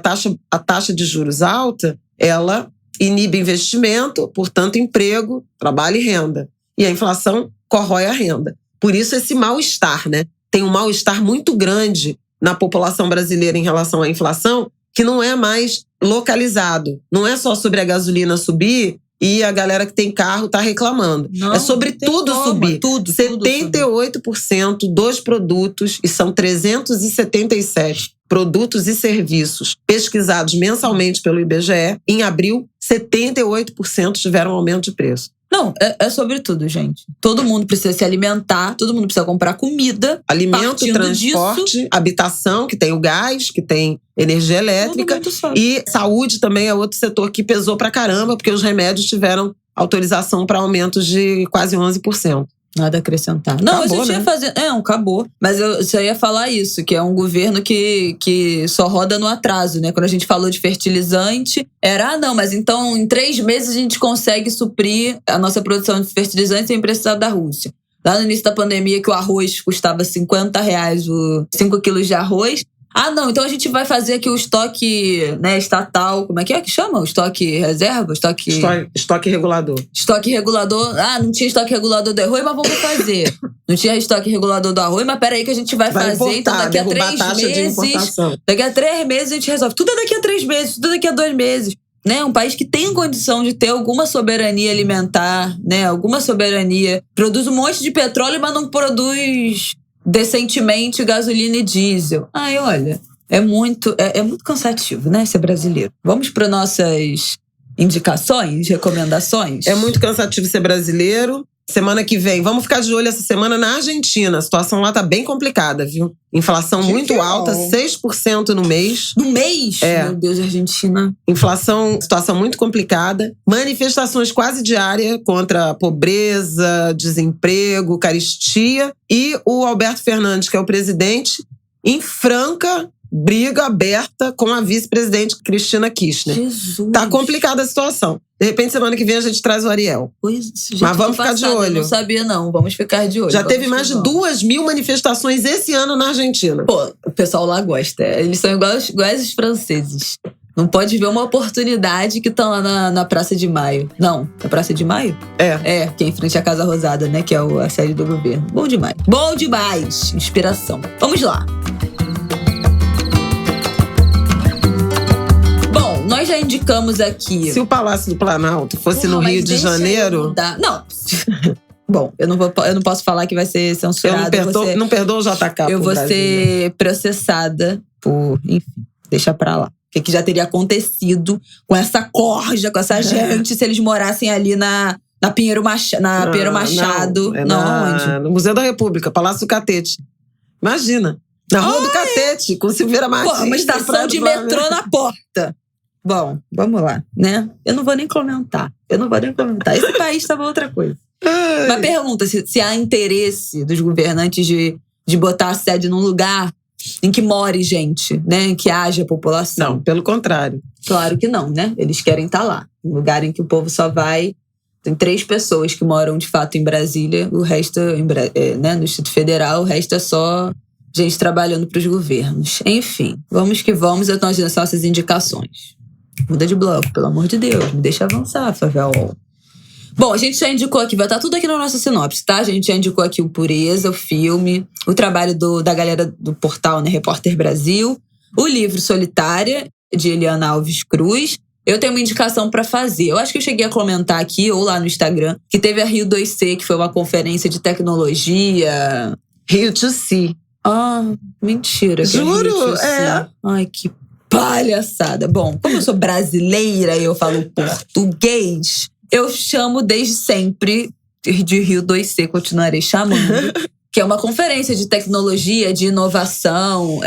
taxa de juros alta, ela inibe investimento, portanto, emprego, trabalho e renda. E a inflação corrói a renda. Por isso, esse mal-estar, né? Tem um mal-estar muito grande na população brasileira em relação à inflação, que não é mais localizado. Não é só sobre a gasolina subir e a galera que tem carro tá reclamando. Não, é sobre tudo subir. Tudo 78% dos produtos, e são 377 produtos e serviços pesquisados mensalmente pelo IBGE, em abril, 78% tiveram aumento de preço. Não, é sobre tudo, gente. Todo mundo precisa se alimentar, todo mundo precisa comprar comida. Alimento, transporte, habitação, que tem o gás, que tem energia elétrica. E saúde também é outro setor que pesou pra caramba, porque os remédios tiveram autorização para aumentos de quase 11%. Nada a acrescentar. Não, acabou, a gente ia fazer... acabou. Mas eu só ia falar isso, que é um governo que só roda no atraso, né? Quando a gente falou de fertilizante, era, não, mas então em 3 meses a gente consegue suprir a nossa produção de fertilizante sem precisar da Rússia. Lá no início da pandemia, que o arroz custava R$50, 5 quilos de arroz. Não, então a gente vai fazer aqui o estoque, né, estatal, como é que chama? O estoque reserva? Estoque regulador. Estoque regulador. Não tinha estoque regulador do arroz, mas vamos fazer. Não tinha estoque regulador do arroz, mas peraí que a gente vai fazer. Importar, então daqui a 3 meses. Daqui a 3 meses a gente resolve. Tudo é daqui a 3 meses, tudo é daqui a 2 meses. Né? Um país que tem condição de ter alguma soberania alimentar, né? Alguma soberania. Produz um monte de petróleo, mas não produz decentemente gasolina e diesel. Olha, é muito cansativo, né, ser brasileiro. Vamos para nossas indicações, recomendações? É muito cansativo ser brasileiro. Semana que vem, vamos ficar de olho essa semana na Argentina. A situação lá tá bem complicada, viu? Inflação muito alta, 6% no mês. No mês? Meu Deus, Argentina. Inflação, situação muito complicada. Manifestações quase diárias contra a pobreza, desemprego, carestia. E o Alberto Fernandes, que é o presidente, em franca briga aberta com a vice-presidente Cristina Kirchner. Jesus. Tá complicada a situação. De repente, semana que vem, a gente traz o Ariel. Mas vamos ficar de olho. Eu não sabia, não. Vamos ficar de olho. Já teve mais de 2.000 manifestações esse ano na Argentina. Pô, o pessoal lá gosta. Eles são iguais os franceses. Não pode ver uma oportunidade que estão lá na Praça de Maio. Não, na Praça de Maio? Que é em frente à Casa Rosada, né? Que é a sede do governo. Bom demais. Bom demais. Inspiração. Vamos lá. Nós já indicamos aqui... Se o Palácio do Planalto fosse no Rio de Janeiro... Não. Bom, eu não posso falar que vai ser censurado. Não perdoa o JK. Eu vou ser processada por... Enfim, deixa pra lá. O que já teria acontecido com essa corja, com essa gente, se eles morassem ali na Pinheiro Machado. Onde? No Museu da República, Palácio do Catete. Imagina. Na Rua do Catete, com Silveira Martins. Uma estação de metrô na porta. Bom, vamos lá, né? Eu não vou nem comentar. Esse país estava outra coisa. Mas pergunta se há interesse dos governantes de botar a sede num lugar em que more gente, né? Em que haja população. Não, pelo contrário. Claro que não, né? Eles querem estar lá. Um lugar em que o povo só vai... Tem 3 pessoas que moram, de fato, em Brasília. O resto, né? No Distrito Federal, o resto é só gente trabalhando para os governos. Enfim, vamos que vamos. Eu estou nas nossas indicações. Muda de bloco, pelo amor de Deus. Me deixa avançar, Favel. Bom, a gente já indicou aqui, vai estar tudo aqui na nossa sinopse, tá? A gente já indicou aqui o Pureza, o filme, o trabalho da galera do portal, né, Repórter Brasil, o livro Solitária, de Eliana Alves Cruz. Eu tenho uma indicação pra fazer. Eu acho que eu cheguei a comentar aqui, ou lá no Instagram, que teve a Rio 2C, que foi uma conferência de tecnologia. Rio 2C. Mentira. Juro? Ai, que palhaçada. Bom, como eu sou brasileira e eu falo português, eu chamo desde sempre de Rio 2C, continuarei chamando. que é uma conferência de tecnologia, de inovação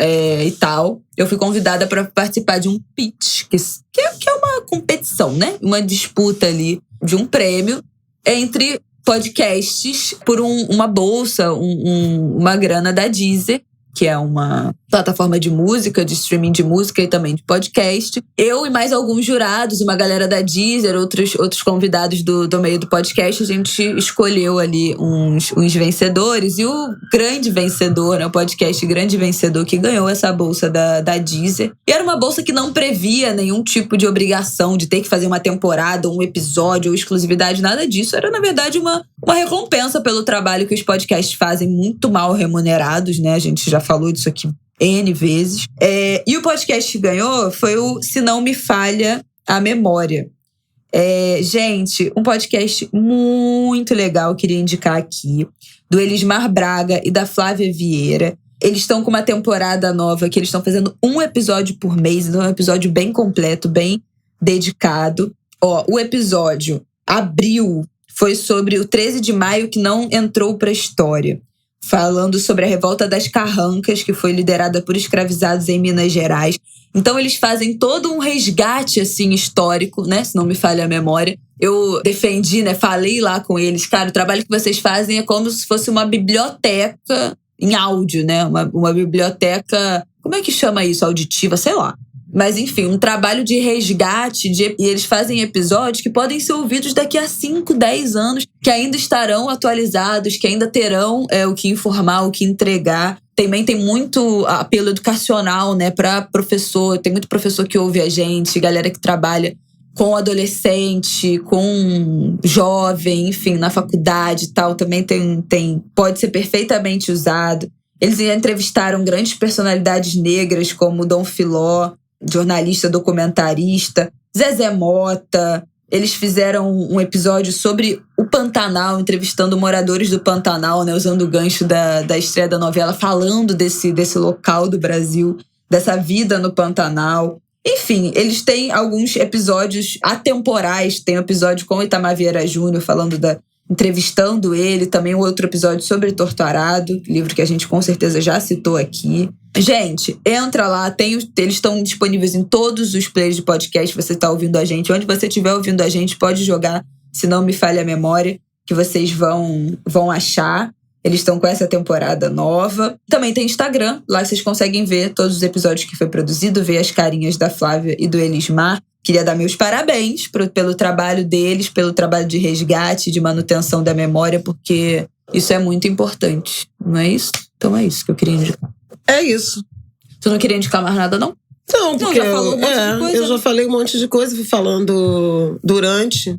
e tal. Eu fui convidada para participar de um pitch, que é uma competição, né? Uma disputa ali de um prêmio entre podcasts por uma bolsa, uma grana da Deezer, que é uma plataforma de música, de streaming de música e também de podcast. Eu e mais alguns jurados, uma galera da Deezer, outros convidados do meio do podcast, a gente escolheu ali uns vencedores. E o grande vencedor, né, o podcast grande vencedor que ganhou essa bolsa da Deezer. E era uma bolsa que não previa nenhum tipo de obrigação de ter que fazer uma temporada, um episódio ou exclusividade, nada disso. Era, na verdade, uma recompensa pelo trabalho que os podcasts fazem, muito mal remunerados, né? A gente já falou disso aqui N vezes. E o podcast que ganhou foi o Se Não Me Falha a Memória. Gente, um podcast muito legal, eu queria indicar aqui, do Elismar Braga e da Flávia Vieira. Eles estão com uma temporada nova que eles estão fazendo um episódio por mês, então é um episódio bem completo, bem dedicado. O episódio abril foi sobre o 13 de maio que não entrou para a história, falando sobre a revolta das Carrancas, que foi liderada por escravizados em Minas Gerais. Então eles fazem todo um resgate assim histórico, né? Se não me falha a memória. Eu defendi, né? Falei lá com eles, cara, o trabalho que vocês fazem é como se fosse uma biblioteca em áudio, né? Uma biblioteca, como é que chama isso? Auditiva, sei lá. Mas, enfim, um trabalho de resgate, e eles fazem episódios que podem ser ouvidos daqui a 5, 10 anos, que ainda estarão atualizados, que ainda terão o que informar, o que entregar. Também tem muito apelo educacional, né, para professor. Tem muito professor que ouve a gente, galera que trabalha com adolescente, com jovem, enfim, na faculdade e tal. Também pode ser perfeitamente usado. Eles entrevistaram grandes personalidades negras, como Dom Filó, jornalista, documentarista, Zezé Mota. Eles fizeram um episódio sobre o Pantanal, entrevistando moradores do Pantanal, né, usando o gancho da estreia da novela, falando desse local do Brasil, dessa vida no Pantanal. Enfim, eles têm alguns episódios atemporais. Tem um episódio com o Itamar Vieira Júnior, entrevistando ele. Também um outro episódio sobre Torto Arado, livro que a gente com certeza já citou aqui. Gente, entra lá, eles estão disponíveis em todos os players de podcast. Você está ouvindo a gente, onde você estiver ouvindo a gente, pode jogar Se Não Me Falha a Memória, que vocês vão achar. Eles estão com essa temporada nova. Também tem Instagram, lá vocês conseguem ver todos os episódios que foi produzido, ver as carinhas da Flávia e do Elismar. Queria dar meus parabéns pelo trabalho deles, pelo trabalho de resgate, de manutenção da memória, porque isso é muito importante, não é isso? Então é isso que eu queria indicar. É isso. Tu não queria indicar mais nada, não? Não, porque já falou um monte de coisa, eu já falei um monte de coisa, fui falando durante.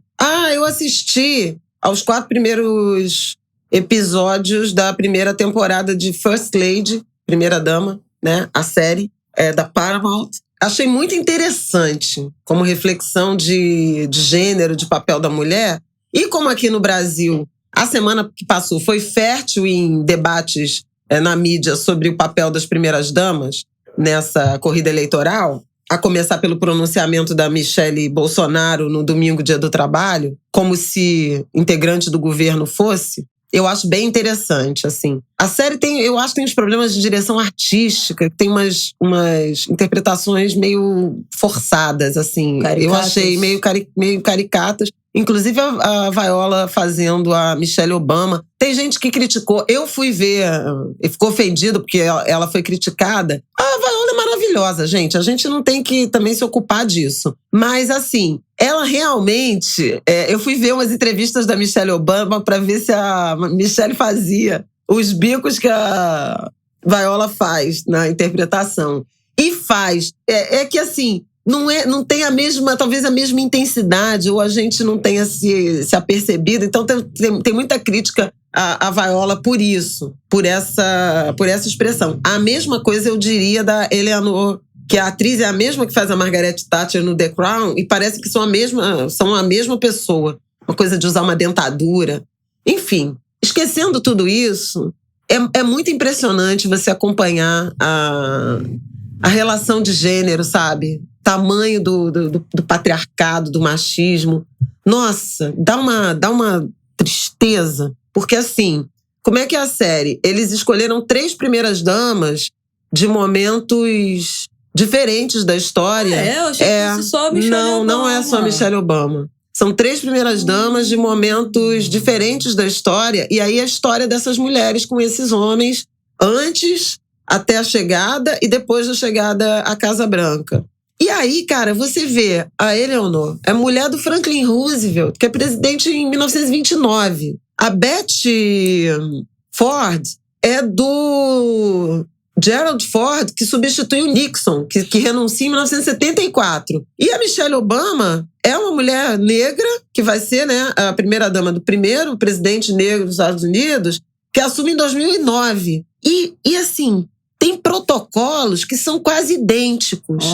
Eu assisti aos 4 primeiros episódios da primeira temporada de First Lady, Primeira Dama, né? A série da Paramount. Achei muito interessante como reflexão de gênero, de papel da mulher. E como aqui no Brasil, a semana que passou foi fértil em debates na mídia sobre o papel das primeiras damas nessa corrida eleitoral, a começar pelo pronunciamento da Michele Bolsonaro no domingo, Dia do Trabalho, como se integrante do governo fosse. Eu acho bem interessante, assim. A série eu acho que tem uns problemas de direção artística, tem umas interpretações meio forçadas, assim. Caricatas. Eu achei meio caricatas. Inclusive a Viola fazendo a Michelle Obama. Tem gente que criticou. Eu fui ver e ficou ofendido porque ela foi criticada. A Viola é maravilhosa, gente. A gente não tem que também se ocupar disso. Mas, assim, ela realmente... eu fui ver umas entrevistas da Michelle Obama para ver se a Michelle fazia os bicos que a Viola faz na interpretação. E faz. É que, assim... Não tem talvez a mesma intensidade, ou a gente não tenha se apercebido. Então tem muita crítica à Viola por isso, por essa expressão. A mesma coisa eu diria da Eleanor, que a atriz é a mesma que faz a Margaret Thatcher no The Crown, e parece que são a mesma pessoa. Uma coisa de usar uma dentadura. Enfim, esquecendo tudo isso, é muito impressionante você acompanhar a relação de gênero, sabe? Tamanho do patriarcado, do machismo. Nossa, dá uma tristeza. Porque, assim, como é que é a série? Eles escolheram 3 primeiras damas de momentos diferentes da história. Eu achei que fosse só a Michelle Obama. Não é só a Michelle Obama. São 3 primeiras damas de momentos diferentes da história. E aí a história dessas mulheres com esses homens antes, até a chegada e depois da chegada à Casa Branca. E aí, cara, você vê a Eleanor, é mulher do Franklin Roosevelt, que é presidente em 1929. A Betty Ford é do Gerald Ford, que substitui o Nixon, que renuncia em 1974. E a Michelle Obama é uma mulher negra, que vai ser, né, a primeira-dama do primeiro presidente negro dos Estados Unidos, que assume em 2009. E assim, tem protocolos que são quase idênticos.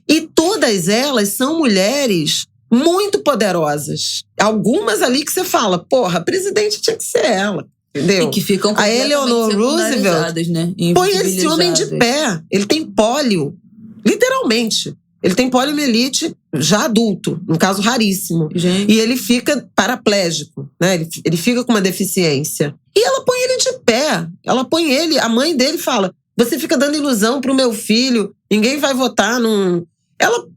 E todas elas são mulheres muito poderosas. Algumas ali que você fala, porra, a presidente tinha que ser ela. Entendeu? E que ficam a Eleanor Roosevelt, né? põe esse homem de pé. Ele tem pólio, literalmente. Ele tem poliomielite já adulto, um caso raríssimo. Gente. E ele fica paraplégico, né? Ele fica com uma deficiência. E ela põe ele de pé. Ela põe ele, a mãe dele fala, você fica dando ilusão pro meu filho, ninguém vai votar num...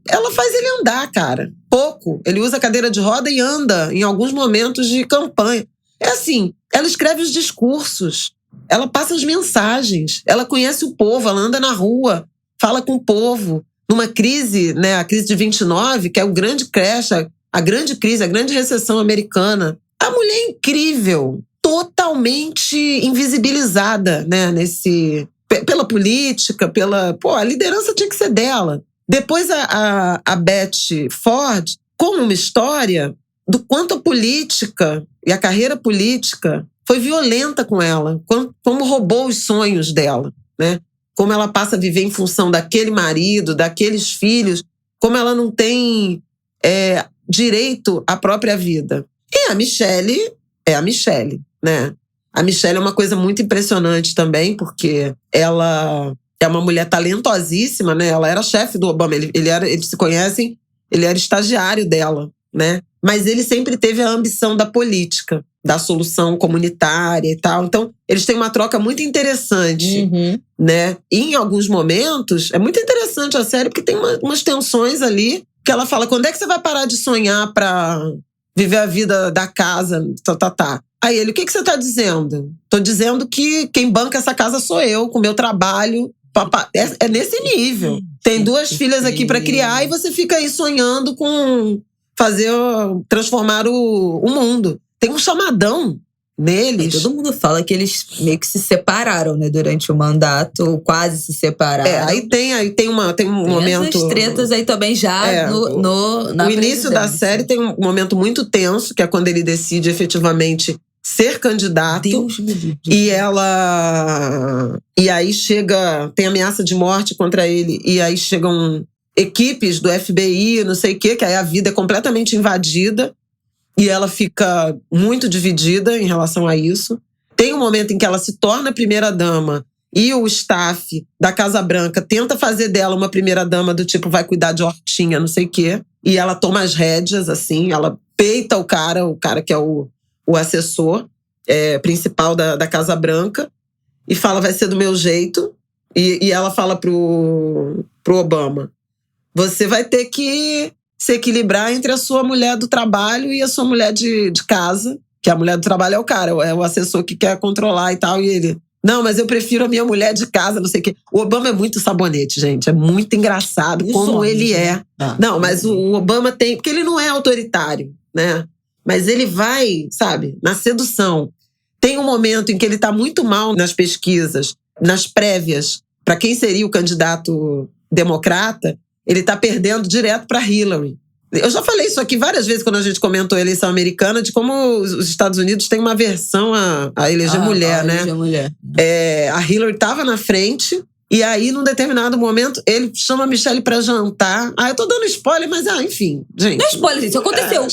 Ela faz ele andar, cara. Pouco. Ele usa cadeira de roda e anda em alguns momentos de campanha. É assim, ela escreve os discursos, ela passa as mensagens, ela conhece o povo, ela anda na rua, fala com o povo. Numa crise, né, a crise de 29, que é o grande crash, a grande crise, a grande recessão americana. A mulher é incrível, totalmente invisibilizada, né, pela política, a liderança tinha que ser dela. Depois a Betty Ford, como uma história do quanto a política e a carreira política foi violenta com ela, como roubou os sonhos dela, né? Como ela passa a viver em função daquele marido, daqueles filhos, como ela não tem direito à própria vida. E a Michelle é a Michelle, né? A Michelle é uma coisa muito impressionante também, porque ela é uma mulher talentosíssima, né? Ela era chefe do Obama, eles se conhecem, ele era estagiário dela, né? Mas ele sempre teve a ambição da política, da solução comunitária e tal. Então, eles têm uma troca muito interessante, né? E em alguns momentos, é muito interessante a série, porque tem umas tensões ali, que ela fala, quando é que você vai parar de sonhar pra viver a vida da casa? Aí ele, o que você tá dizendo? Tô dizendo que quem banca essa casa sou eu, com o meu trabalho. É nesse nível. Tem 2 filhas aqui pra criar e você fica aí sonhando com transformar o mundo. Tem um chamadão neles. Todo mundo fala que eles meio que se separaram, né, durante o mandato, ou quase se separaram. Aí tem um momento... Essas tretas aí também já na O início da série tem um momento muito tenso, que é quando ele decide efetivamente ser candidato. Deus me livre. E aí tem ameaça de morte contra ele, e aí chegam equipes do FBI, não sei o quê, que aí a vida é completamente invadida e ela fica muito dividida em relação a isso. Tem um momento em que ela se torna primeira-dama e o staff da Casa Branca tenta fazer dela uma primeira-dama do tipo, vai cuidar de hortinha, não sei o quê. E ela toma as rédeas, assim, ela peita o cara que é o assessor principal da Casa Branca e fala, vai ser do meu jeito. E ela fala pro Obama, você vai ter que se equilibrar entre a sua mulher do trabalho e a sua mulher de casa. Que a mulher do trabalho é o cara, é o assessor que quer controlar e tal. E ele, não, mas eu prefiro a minha mulher de casa, não sei o quê. O Obama é muito sabonete, gente. É muito engraçado como ele é. Não, mas o Obama tem... Porque ele não é autoritário, né? Mas ele vai, sabe, na sedução. Tem um momento em que ele tá muito mal nas pesquisas, nas prévias, para quem seria o candidato democrata. Ele tá perdendo direto para Hillary. Eu já falei isso aqui várias vezes quando a gente comentou a eleição americana, de como os Estados Unidos têm uma aversão a eleger mulher, né? Eleger mulher. A Hillary estava na frente, e aí, num determinado momento, ele chama a Michelle pra jantar. Eu tô dando spoiler, mas enfim, gente. Não é spoiler, isso aconteceu.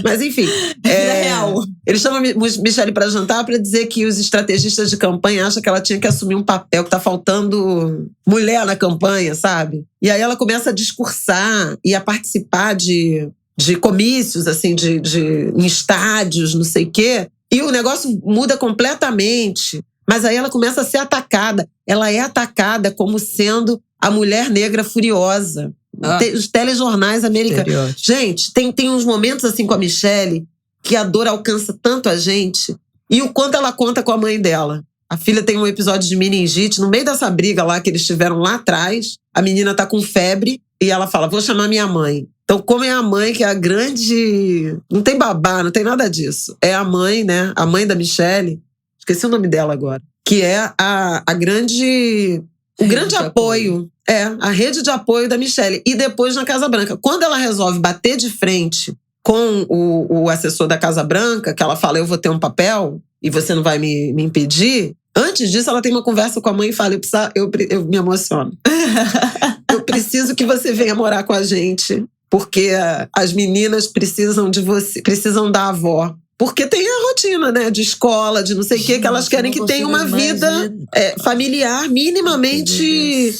Mas enfim. Vida real. Ele chama a Michelle pra jantar pra dizer que os estrategistas de campanha acham que ela tinha que assumir um papel, que tá faltando mulher na campanha, sabe? E aí ela começa a discursar e a participar de comícios, assim, em estádios, não sei o quê. E o negócio muda completamente. Mas aí ela começa a ser atacada. Ela é atacada como sendo a mulher negra furiosa. Os telejornais americanos. Gente, tem uns momentos assim com a Michelle que a dor alcança tanto a gente. E o quanto ela conta com a mãe dela. A filha tem um episódio de meningite. No meio dessa briga lá que eles tiveram lá atrás, a menina tá com febre e ela fala, vou chamar minha mãe. Então, como é a mãe que é a grande... Não tem babá, não tem nada disso. É a mãe, né? A mãe da Michelle. Esqueci o nome dela agora. Que é a grande... O grande apoio. É, a rede de apoio da Michelle. E depois na Casa Branca. Quando ela resolve bater de frente com o assessor da Casa Branca, que ela fala, eu vou ter um papel e você não vai me impedir. Antes disso, ela tem uma conversa com a mãe e fala, eu me emociono. Eu preciso que você venha morar com a gente, porque as meninas precisam de você, precisam da avó. Porque tem a rotina, né? De escola, de não sei o quê, que elas querem que tenha uma vida familiar minimamente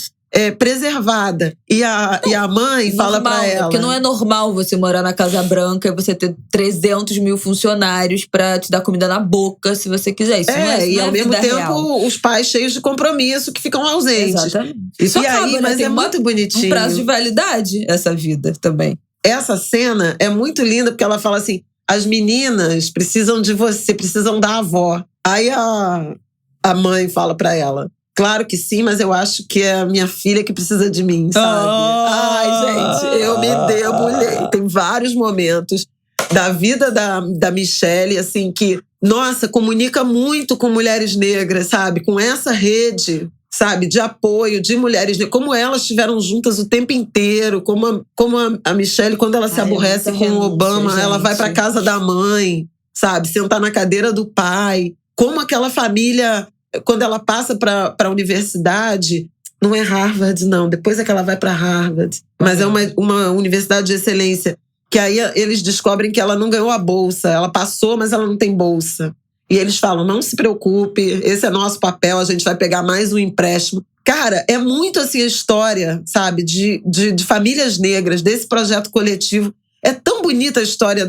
preservada. E a mãe fala pra ela... Porque não é normal você morar na Casa Branca e você ter 300 mil funcionários pra te dar comida na boca, se você quiser. Isso não é, e ao mesmo tempo, os pais cheios de compromisso que ficam ausentes. Exatamente. Isso acaba, né? Mas é muito bonitinho. Um prazo de validade, essa vida também. Essa cena é muito linda, porque ela fala assim, as meninas precisam de você, precisam da avó. Aí a mãe fala pra ela, claro que sim, mas eu acho que é a minha filha que precisa de mim, sabe? Ai, gente, eu me debulhei. Tem vários momentos da vida da Michelle, assim, que, nossa, comunica muito com mulheres negras, sabe? Com essa rede, sabe? De apoio de mulheres negras. Como elas estiveram juntas o tempo inteiro. Como a Michelle, quando ela se aborrece com o Obama, gente, ela vai pra casa da mãe, sabe? Sentar na cadeira do pai. Como aquela família... Quando ela passa para a universidade, não é Harvard, não. Depois é que ela vai para Harvard. Mas é uma universidade de excelência. Que aí eles descobrem que ela não ganhou a bolsa. Ela passou, mas ela não tem bolsa. E eles falam, não se preocupe, esse é nosso papel, a gente vai pegar mais um empréstimo. Cara, é muito assim a história, sabe? De famílias negras, desse projeto coletivo. É tão bonita a história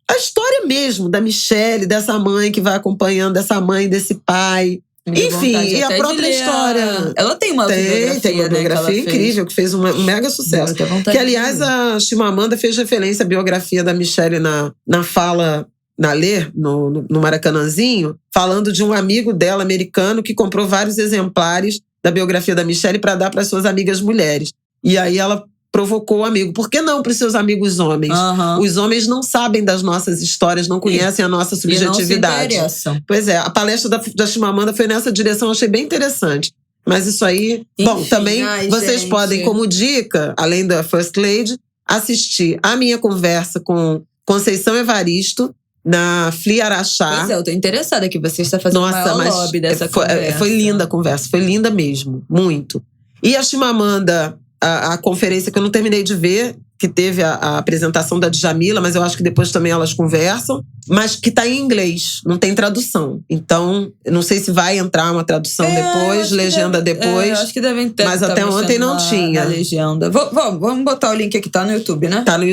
a história mesmo da Michelle, dessa mãe que vai acompanhando, dessa mãe, desse pai. Enfim, e a própria história. Ela tem uma biografia, tem uma biografia incrível, que fez um mega sucesso. Que, aliás, a Chimamanda fez referência à biografia da Michelle na fala, na Lê, no Maracanãzinho, falando de um amigo dela, americano, que comprou vários exemplares da biografia da Michelle para dar para suas amigas mulheres. E aí ela provocou o amigo. Por que não para os seus amigos homens? Os homens não sabem das nossas histórias, não conhecem a nossa subjetividade. E não se interessam. Pois é, a palestra da Chimamanda foi nessa direção, eu achei bem interessante. Mas isso aí... Enfim, bom, também vocês podem, como dica, além da First Lady, assistir a minha conversa com Conceição Evaristo, na Fli Araxá. Pois é, eu tô interessada que você está fazendo o maior lobby dessa conversa. Foi linda a conversa, foi linda mesmo, muito. E a Chimamanda... A conferência que eu não terminei de ver, que teve a apresentação da Djamila, mas eu acho que depois também elas conversam, mas que tá em inglês, não tem tradução. Então, eu não sei se vai entrar uma tradução depois, legenda depois. Acho que devem ter. Mas até ontem não tinha. Legenda. Vamos botar o link aqui, tá no YouTube, né? Tá no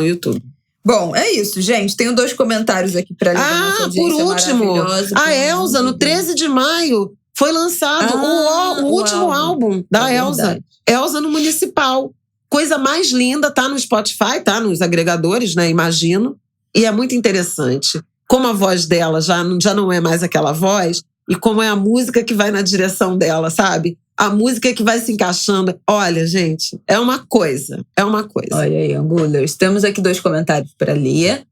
YouTube. Bom, é isso, gente. Tenho 2 comentários aqui pra ler. Por último, a Elza, no 13 de maio, foi lançado o último álbum da Elza. Verdade. Elza no Municipal. Coisa mais linda, tá no Spotify, tá nos agregadores, né? Imagino. E é muito interessante. Como a voz dela já não é mais aquela voz, e como é a música que vai na direção dela, sabe? A música que vai se encaixando. Olha, gente, é uma coisa. Olha aí, Angulers. Temos aqui 2 comentários para ler.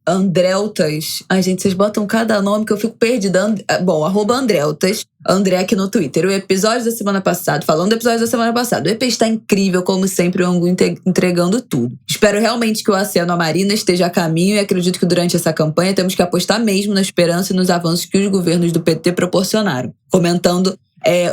Andreltas. Ai, gente, vocês botam cada nome que eu fico perdida. Bom, @Andreltas. André aqui no Twitter. O episódio da semana passada, falando do episódio da semana passada, o EP está incrível, como sempre, o Angu entregando tudo. Espero realmente que o aceno à Marina esteja a caminho e acredito que durante essa campanha temos que apostar mesmo na esperança e nos avanços que os governos do PT proporcionaram. Comentando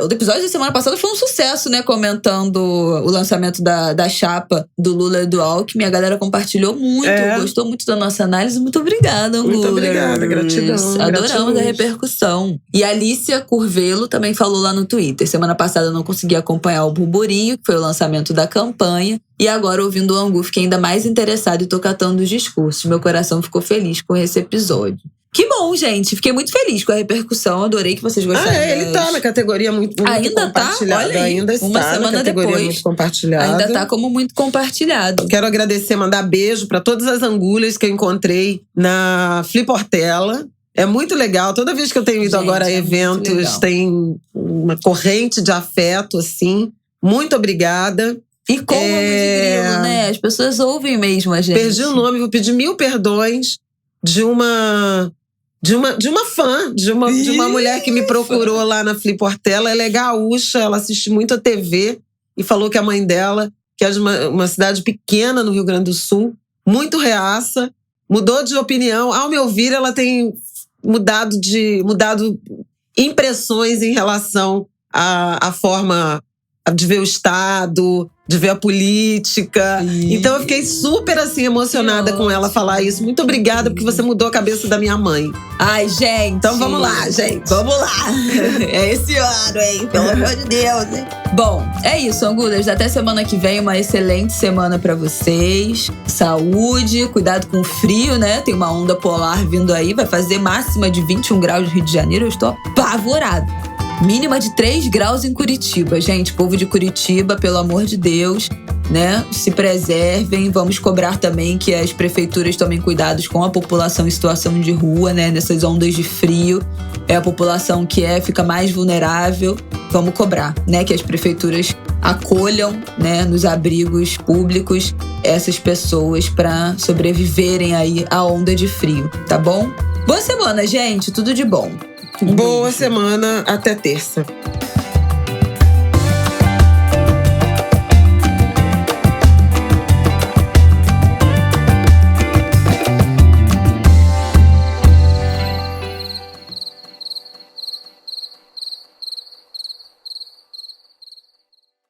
O episódio da semana passada foi um sucesso, né? Comentando o lançamento da chapa do Lula e do Alckmin. A galera compartilhou muito, gostou muito da nossa análise. Muito obrigada, Angulas. Muito obrigada, gratidão. Adoramos a repercussão. E a Alicia Curvelo também falou lá no Twitter. Semana passada eu não consegui acompanhar o burburinho, que foi o lançamento da campanha. E agora, ouvindo o Angu, fiquei ainda mais interessado e tô catando os discursos. Meu coração ficou feliz com esse episódio. Que bom, gente. Fiquei muito feliz com a repercussão. Adorei que vocês gostaram. Ele tá na categoria muito ainda compartilhada. Tá? Olha aí, ainda uma está semana na categoria depois, muito compartilhada. Ainda tá como muito compartilhado. Quero agradecer, mandar beijo pra todas as angulas que eu encontrei na Fliportela. É muito legal. Toda vez que eu tenho ido agora a eventos, tem uma corrente de afeto, assim. Muito obrigada. E como de grilo, né? As pessoas ouvem mesmo a gente. Perdi o nome, vou pedir 1000 perdões de uma fã, de uma mulher que me procurou lá na Fliportela. Ela é gaúcha, ela assiste muito a TV e falou que a mãe dela, que é de uma cidade pequena no Rio Grande do Sul, muito reaça, mudou de opinião. Ao me ouvir, ela tem mudado impressões em relação à forma de ver o Estado, de ver a política. Então eu fiquei super assim emocionada com ela falar isso. Muito obrigada, porque você mudou a cabeça da minha mãe. Ai, gente. Então vamos lá, gente. Vamos lá. É esse ano, hein? Pelo amor de Deus, hein? Bom, é isso, Angulas. Até semana que vem. Uma excelente semana pra vocês. Saúde, cuidado com o frio, né? Tem uma onda polar vindo aí. Vai fazer máxima de 21 graus no Rio de Janeiro. Eu estou apavorada. Mínima de 3 graus em Curitiba. Gente, povo de Curitiba, pelo amor de Deus, né? Se preservem. Vamos cobrar também que as prefeituras tomem cuidados com a população em situação de rua, né? Nessas ondas de frio. É a população que fica mais vulnerável. Vamos cobrar, né? Que as prefeituras acolham, né? Nos abrigos públicos essas pessoas para sobreviverem aí à onda de frio, tá bom? Boa semana, gente. Tudo de bom. Boa semana, até terça.